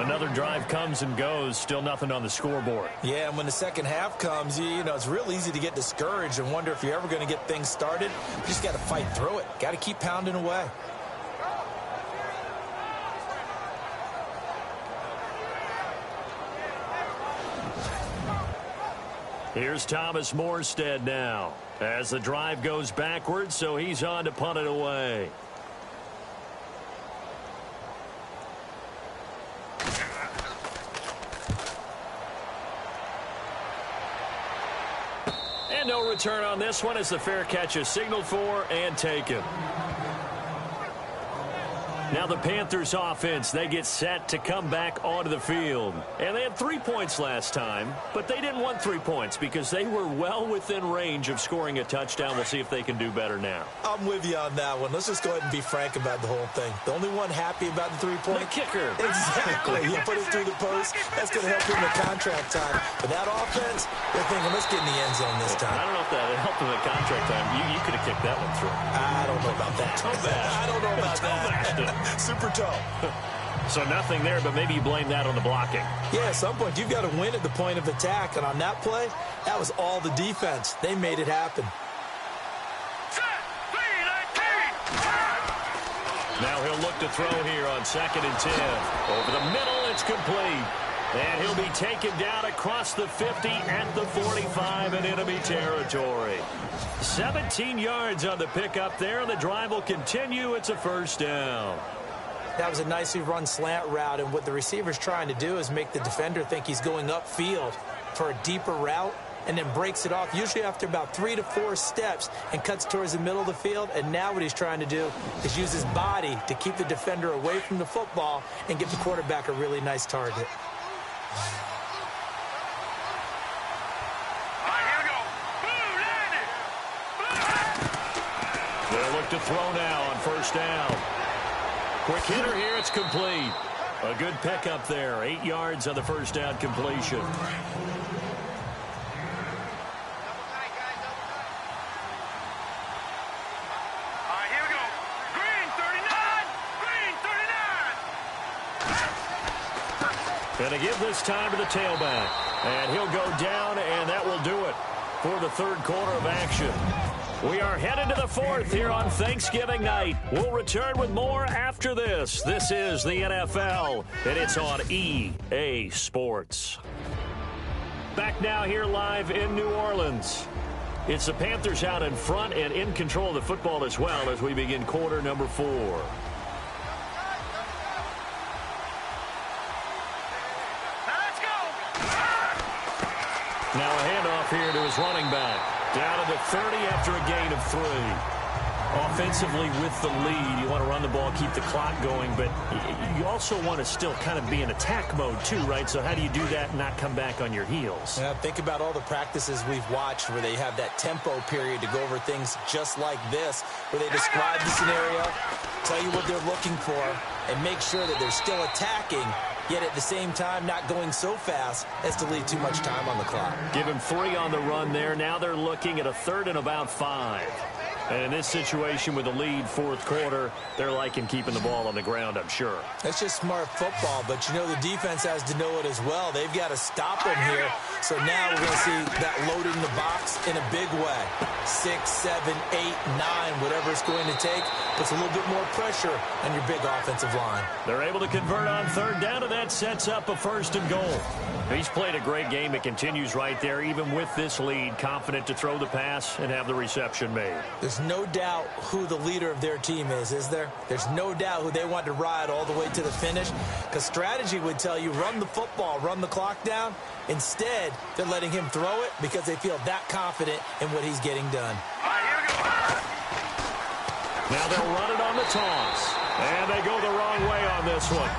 Another drive comes and goes. Still nothing on the scoreboard. Yeah, and when the second half comes, you know, it's real easy to get discouraged and wonder if you're ever going to get things started. You just got to fight through it. Got to keep pounding away. Here's Thomas Morstead now as the drive goes backwards, so he's on to punt it away. And no return on this one as the fair catch is signaled for and taken. Now the Panthers offense, they get set to come back onto the field. And they had 3 points last time, but they didn't want 3 points because they were well within range of scoring a touchdown. We'll see if they can do better now. I'm with you on that one. Let's just go ahead and be frank about the whole thing. The only one happy about the 3-point. The kicker. Exactly. You put it through the post. That's going to help him in contract time. But that offense, they're thinking, let's get in the end zone this time. I don't know if that helped him in contract time. You could have kicked that one through. I don't know about that. I don't know about that. Super toe. So nothing there, but maybe you blame that on the blocking. Yeah, at some point, you've got to win at the point of attack. And on that play, that was all the defense. They made it happen. Now he'll look to throw here on 2nd and 10. Over the middle, it's complete. And he'll be taken down across the 50 at the 45 in enemy territory. 17 yards on the pickup there. The drive will continue. It's a 1st down. That was a nicely run slant route, and what the receiver's trying to do is make the defender think he's going upfield for a deeper route and then breaks it off, usually after about 3 to 4 steps, and cuts towards the middle of the field. And now what he's trying to do is use his body to keep the defender away from the football and give the quarterback a really nice target. All right, here we go. back to throw now on first down. Quick hitter here. It's complete. A good pickup there. 8 yards on the first down completion. Going to give this time to the tailback. And he'll go down, and that will do it for the third quarter of action. We are headed to the fourth here on Thanksgiving night. We'll return with more after this. This is the NFL, and it's on EA Sports. Back now here live in New Orleans. It's the Panthers out in front and in control of the football as well as we begin quarter number 4. Now a handoff here to his running back. Down to the 30 after a gain of 3. Offensively with the lead, you want to run the ball, keep the clock going, but you also want to still kind of be in attack mode too, right? So how do you do that and not come back on your heels? Yeah, think about all the practices we've watched where they have that tempo period to go over things just like this, where they describe the scenario, tell you what they're looking for, and make sure that they're still attacking, yet at the same time not going so fast as to leave too much time on the clock. Give him 3 on the run there. Now they're looking at a third and about 5. And in this situation with the lead fourth quarter, they're liking keeping the ball on the ground, I'm sure. That's just smart football, but you know the defense has to know it as well. They've got to stop them here. So now we're going to see that loaded in the box in a big way. 6, 7, 8, 9, whatever it's going to take, puts a little bit more pressure on your big offensive line. They're able to convert on third down, and that sets up a first and goal. He's played a great game. It continues right there, even with this lead, confident to throw the pass and have the reception made. There's no doubt who the leader of their team is there? There's no doubt who they want to ride all the way to the finish, because strategy would tell you run the football, run the clock down. Instead, they're letting him throw it because they feel that confident in what he's getting done. Now they'll run it on the toss. And they go the wrong way on this one.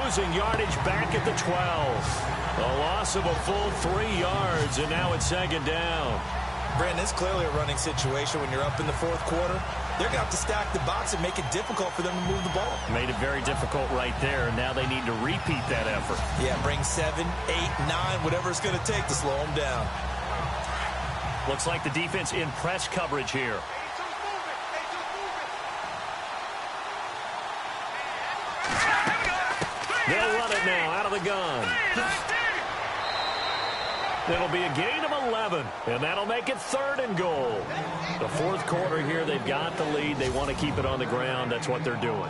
Losing yardage back at the 12. A loss of a full 3 yards, and now it's second down. Brandon, it's clearly a running situation when you're up in the fourth quarter. They're going to have to stack the box and make it difficult for them to move the ball. Made it very difficult right there, and now they need to repeat that effort. Yeah, bring 7, 8, 9, whatever it's going to take to slow them down. Looks like the defense in press coverage here. They'll run it now out of the gun. It'll be a gain of 11, and that'll make it third and goal. The fourth quarter here, they've got the lead. They want to keep it on the ground. That's what they're doing.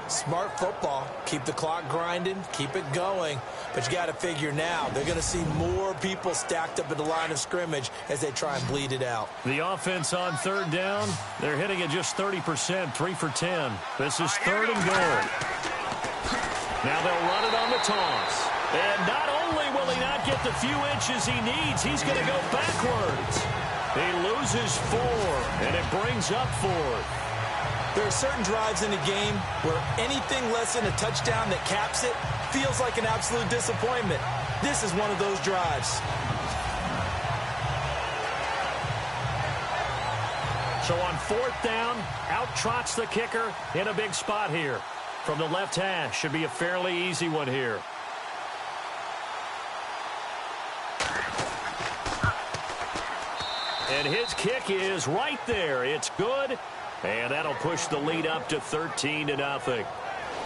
Smart football. Keep the clock grinding. Keep it going. But you got to figure now, they're going to see more people stacked up at the line of scrimmage as they try and bleed it out. The offense on third down, they're hitting at just 30%, 3 for 10. This is third and goal. Now they'll run it on the toss. And not only will he not get the few inches he needs, he's going to go backwards. He loses 4, and it brings up 4. There are certain drives in a game where anything less than a touchdown that caps it feels like an absolute disappointment. This is one of those drives. So on fourth down, out trots the kicker in a big spot here. From the left hash, should be a fairly easy one here. And his kick is right there. It's good, and that'll push the lead up to 13-0.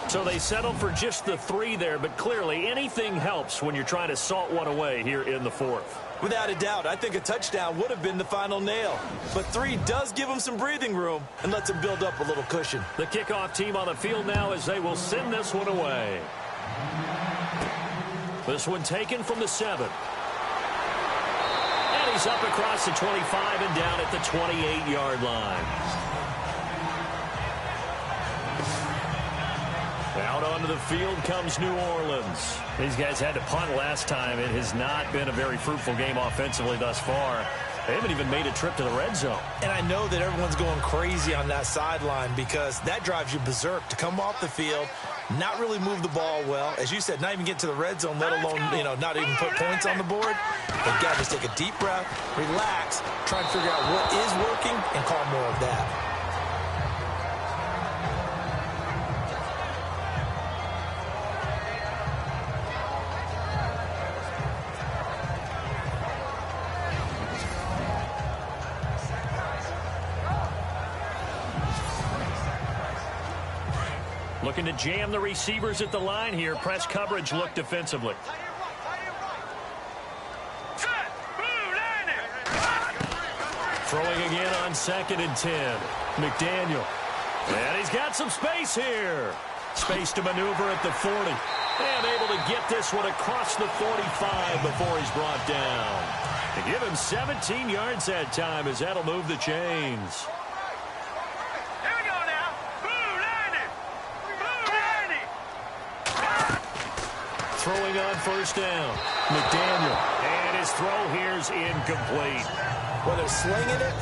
So they settle for just the 3 there, but clearly anything helps when you're trying to salt one away here in the fourth. Without a doubt, I think a touchdown would have been the final nail. But 3 does give them some breathing room and lets them build up a little cushion. The kickoff team on the field now as they will send this one away. This one taken from the 7. And he's up across the 25 and down at the 28-yard line. Out onto the field comes New Orleans. These guys had to punt last time. It has not been a very fruitful game offensively thus far. They haven't even made a trip to the red zone. And I know that everyone's going crazy on that sideline because that drives you berserk to come off the field, not really move the ball well. As you said, not even get to the red zone, let alone, not even put points on the board. But got to just take a deep breath, relax, try and figure out what is working and call more of that. Looking to jam the receivers at the line here. Press coverage look defensively. Throwing again on 2nd and 10. McDaniel. And he's got some space here. Space to maneuver at the 40. And able to get this one across the 45 before he's brought down. To give him 17 yards that time as that'll move the chains. Here we go now. Boo, Landy. Boo, Landy. Throwing on 1st down. McDaniel. And his throw here's incomplete. Well, they're slinging it,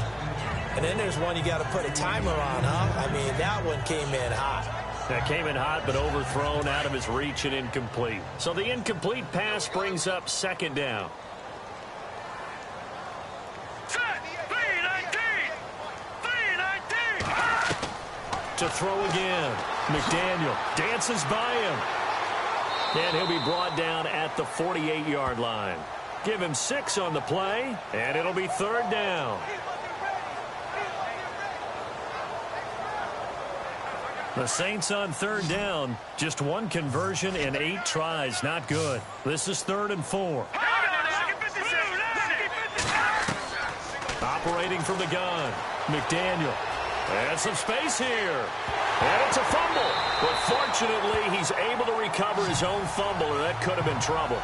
and then there's one you got to put a timer on, huh? I mean, that one came in hot. That came in hot, but overthrown out of his reach and incomplete. So the incomplete pass brings up 2nd down. To throw again. McDaniel dances by him. And he'll be brought down at the 48-yard line. Give him 6 on the play, and it'll be 3rd down. The Saints on 3rd down. Just 1 conversion in 8 tries. Not good. This is 3rd and 4. Operating from the gun. McDaniel. And some space here. And it's a fumble. But fortunately, he's able to recover his own fumble, or that could have been trouble.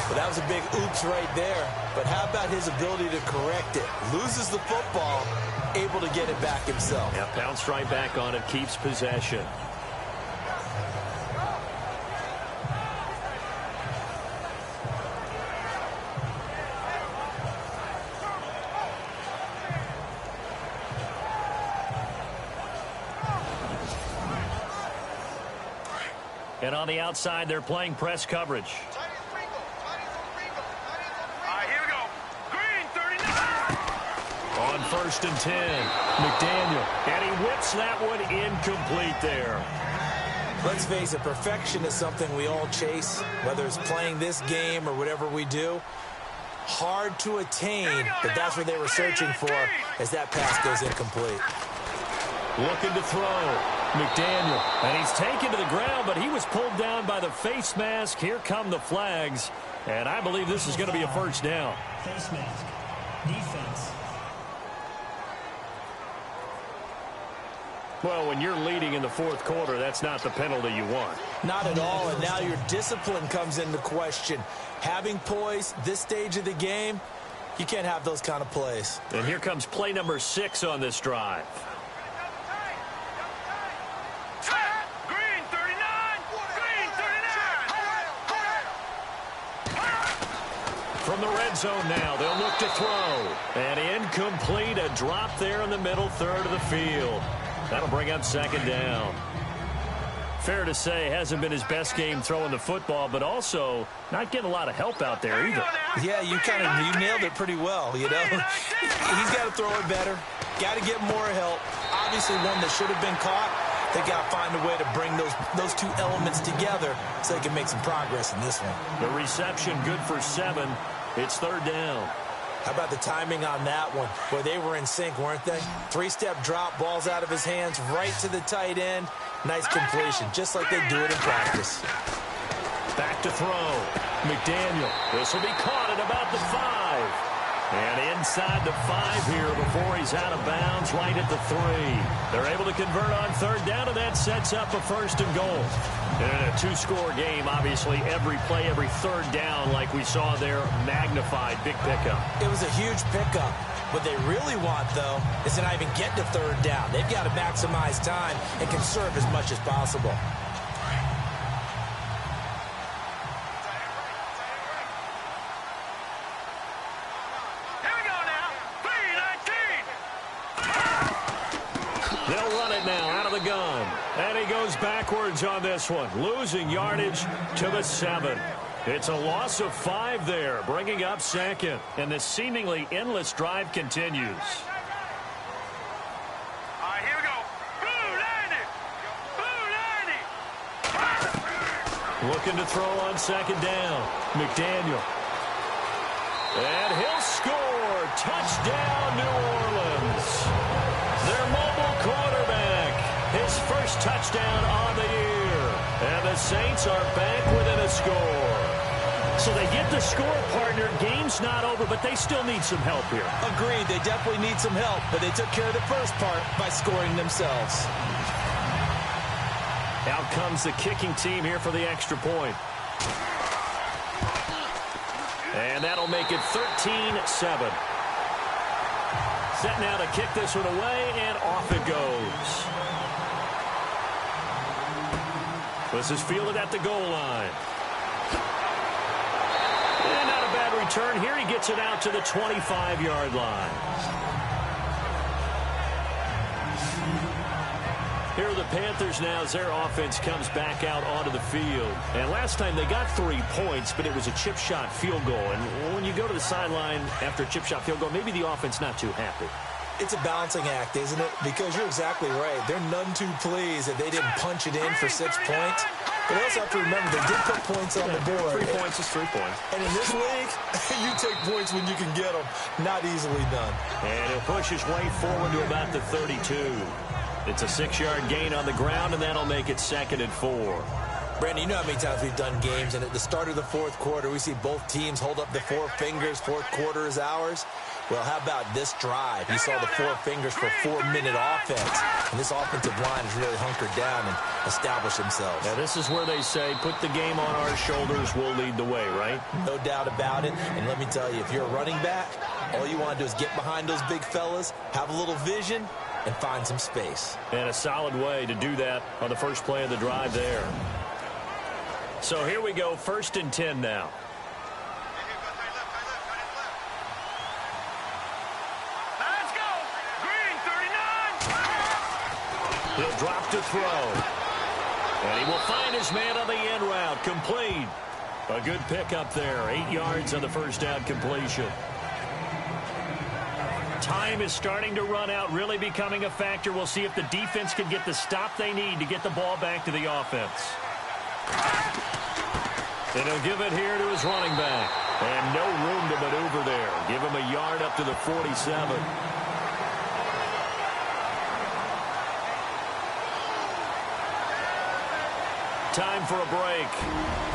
Well, that was a big oops right there. But how about his ability to correct it? Loses the football, able to get it back himself. Yeah, bounced right back on it, keeps possession. And on the outside, they're playing press coverage. On 1st and 10, McDaniel, and he whips that one incomplete there. Let's face it, perfection is something we all chase, whether it's playing this game or whatever we do. Hard to attain, but that's what they were searching for as that pass goes incomplete. Looking to throw. McDaniel, and he's taken to the ground, but he was pulled down by the face mask. Here come the flags, and I believe this is going to be a 1st down. Face mask. Defense. Well, when you're leading in the 4th quarter, that's not the penalty you want. Not at all, and now your discipline comes into question. Having poise this stage of the game, you can't have those kind of plays. And here comes play number 6 on this drive. From the red zone now, they'll look to throw. And incomplete, a drop there in the middle 3rd of the field. That'll bring up 2nd down. Fair to say, hasn't been his best game throwing the football, but also not getting a lot of help out there either. Yeah, you nailed it pretty well, you know. He's got to throw it better. Got to get more help. Obviously one that should have been caught. They got to find a way to bring those 2 elements together so they can make some progress in this one. The reception good for 7. It's 3rd down. How about the timing on that one? Boy, they were in sync, weren't they? 3-step drop, balls out of his hands, right to the tight end. Nice completion, just like they do it in practice. Back to throw. McDaniel. This will be caught at about the 5. And inside the 5 here before he's out of bounds, right at the 3. They're able to convert on 3rd down, and that sets up a 1st and goal. And in a 2-score game, obviously every play, every 3rd down, like we saw there, magnified, big pickup. It was a huge pickup. What they really want, though, is to not even get to 3rd down. They've got to maximize time and conserve as much as possible. They'll run it now out of the gun. And he goes backwards on this one, losing yardage to the 7. It's a loss of 5 there, bringing up 2nd. And this seemingly endless drive continues. All right, here we go. Boo, Landy. Boo, Landy. Looking to throw on 2nd down. McDaniel. And he'll score. Touchdown, New Orleans. Their mobile quarterback. His first touchdown on the year. And the Saints are back within a score. So they get the score, partner. Game's not over, but they still need some help here. Agreed. They definitely need some help, but they took care of the first part by scoring themselves. Out comes the kicking team here for the extra point. And that'll make it 13-7. Set now to kick this one away, and off it goes. This is fielded at the goal line. And not a bad return here. He gets it out to the 25-yard line. Here are the Panthers now as their offense comes back out onto the field. And last time they got 3 points, but it was a chip shot field goal. And when you go to the sideline after a chip shot field goal, maybe the offense not too happy. It's a balancing act, isn't it? Because you're exactly right. They're none too pleased that they didn't punch it in for 6 points. But also have to remember they did put points on the board. 3 points is 3 points. And in this league, you take points when you can get them. Not easily done. And he'll push his way forward to about the 32. It's a 6-yard gain on the ground, and that'll make it 2nd and 4. Brandon, you know how many times we've done games, and at the start of the fourth quarter, we see both teams hold up the 4 fingers, fourth quarter is ours. Well, how about this drive? You saw the 4 fingers for 4-minute offense, and this offensive line has really hunkered down and established themselves. Now, this is where they say, put the game on our shoulders, we'll lead the way, right? No doubt about it, and let me tell you, if you're a running back, all you want to do is get behind those big fellas, have a little vision, and find some space. And a solid way to do that on the first play of the drive there. So here we go, 1st and 10 now. Let's go. Green, 39. He'll drop to throw. And he will find his man on the end route. Complete. A good pickup there. 8 yards on the first down completion. Time is starting to run out, really becoming a factor. We'll see if the defense can get the stop they need to get the ball back to the offense. And he'll give it here to his running back. And no room to maneuver there. Give him a yard up to the 47. Time for a break.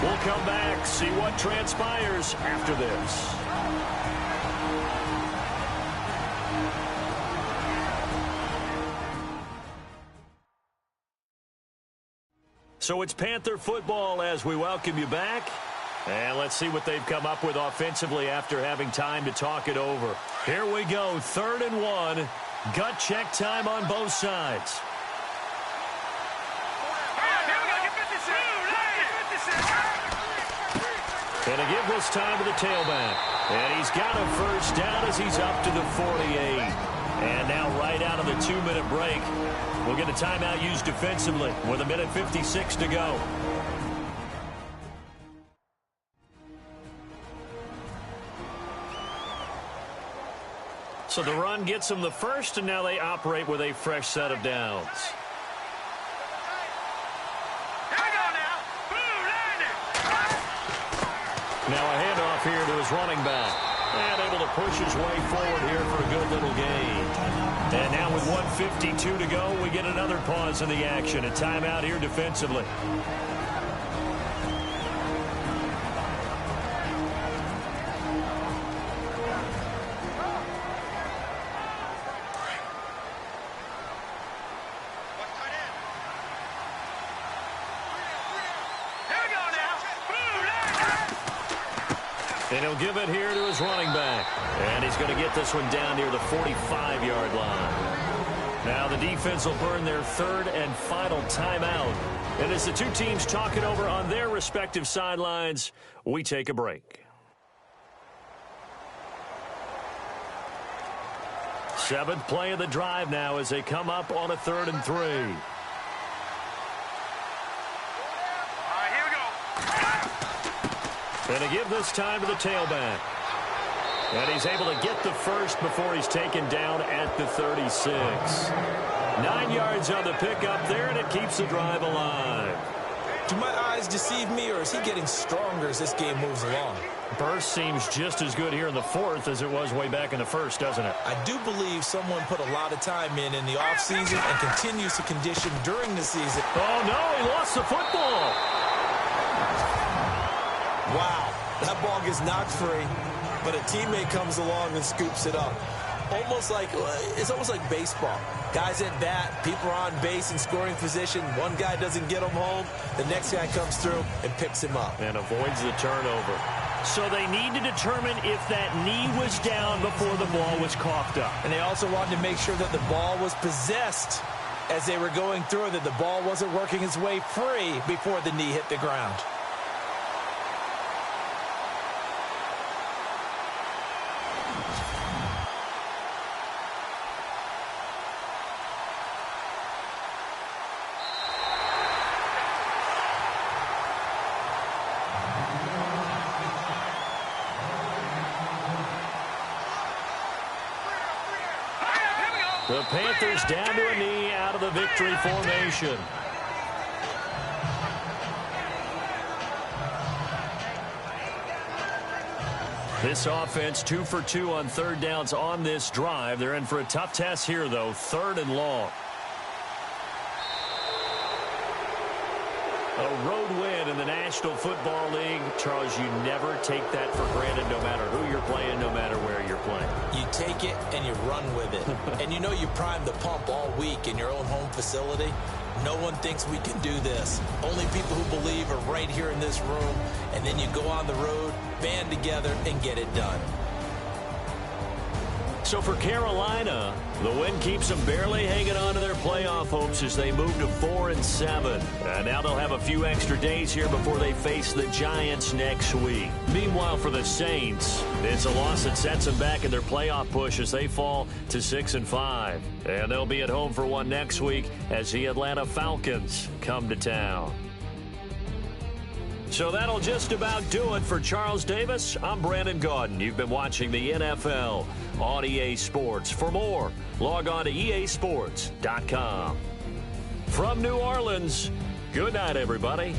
We'll come back, see what transpires after this. So it's Panther football as we welcome you back. And let's see what they've come up with offensively after having time to talk it over. Here we go, 3rd and 1. Gut check time on both sides. And to give this time to the tailback. And he's got a first down as he's up to the 48. And now right out of the 2-minute break, we'll get a timeout used defensively with 1:56 to go. So the run gets them the first, and now they operate with a fresh set of downs. Now a handoff here to his running back. And able to push his way forward here for a good little gain. And now with 1:52 to go, we get another pause in the action. A timeout here defensively. And he'll give it here to his running back. And he's going to get this one down near the 45-yard line. Now the defense will burn their 3rd and final timeout. And as the two teams talk it over on their respective sidelines, we take a break. 7th play of the drive now as they come up on a 3rd and 3. And to give this time to the tailback. And he's able to get the first before he's taken down at the 36. 9 yards on the pickup there, and it keeps the drive alive. Do my eyes deceive me, or is he getting stronger as this game moves along? Burst seems just as good here in the fourth as it was way back in the first, doesn't it? I do believe someone put a lot of time in the offseason and continues to condition during the season. Oh, no, he lost the football. Wow, that ball gets knocked free, but a teammate comes along and scoops it up. It's almost like baseball. Guys at bat, people are on base in scoring position. One guy doesn't get him home. The next guy comes through and picks him up. And avoids the turnover. So they need to determine if that knee was down before the ball was coughed up. And they also wanted to make sure that the ball was possessed as they were going through, that the ball wasn't working its way free before the knee hit the ground. The Panthers down to a knee out of the victory formation. This offense 2 for 2 on third downs on this drive. They're in for a tough test here, though. 3rd and long. A road win in the National Football League. Charles, you never take that for granted, no matter who you're playing, no matter where you're playing. You take it and you run with it. And you know you primed the pump all week in your own home facility. No one thinks we can do this. Only people who believe are right here in this room. And then you go on the road, band together, and get it done. So for Carolina, the win keeps them barely hanging on to their playoff hopes as they move to 4-7. And now they'll have a few extra days here before they face the Giants next week. Meanwhile, for the Saints, it's a loss that sets them back in their playoff push as they fall to 6-5. And they'll be at home for one next week as the Atlanta Falcons come to town. So that'll just about do it for Charles Davis. I'm Brandon Gaudin. You've been watching the NFL on EA Sports. For more, log on to easports.com. From New Orleans, good night, everybody.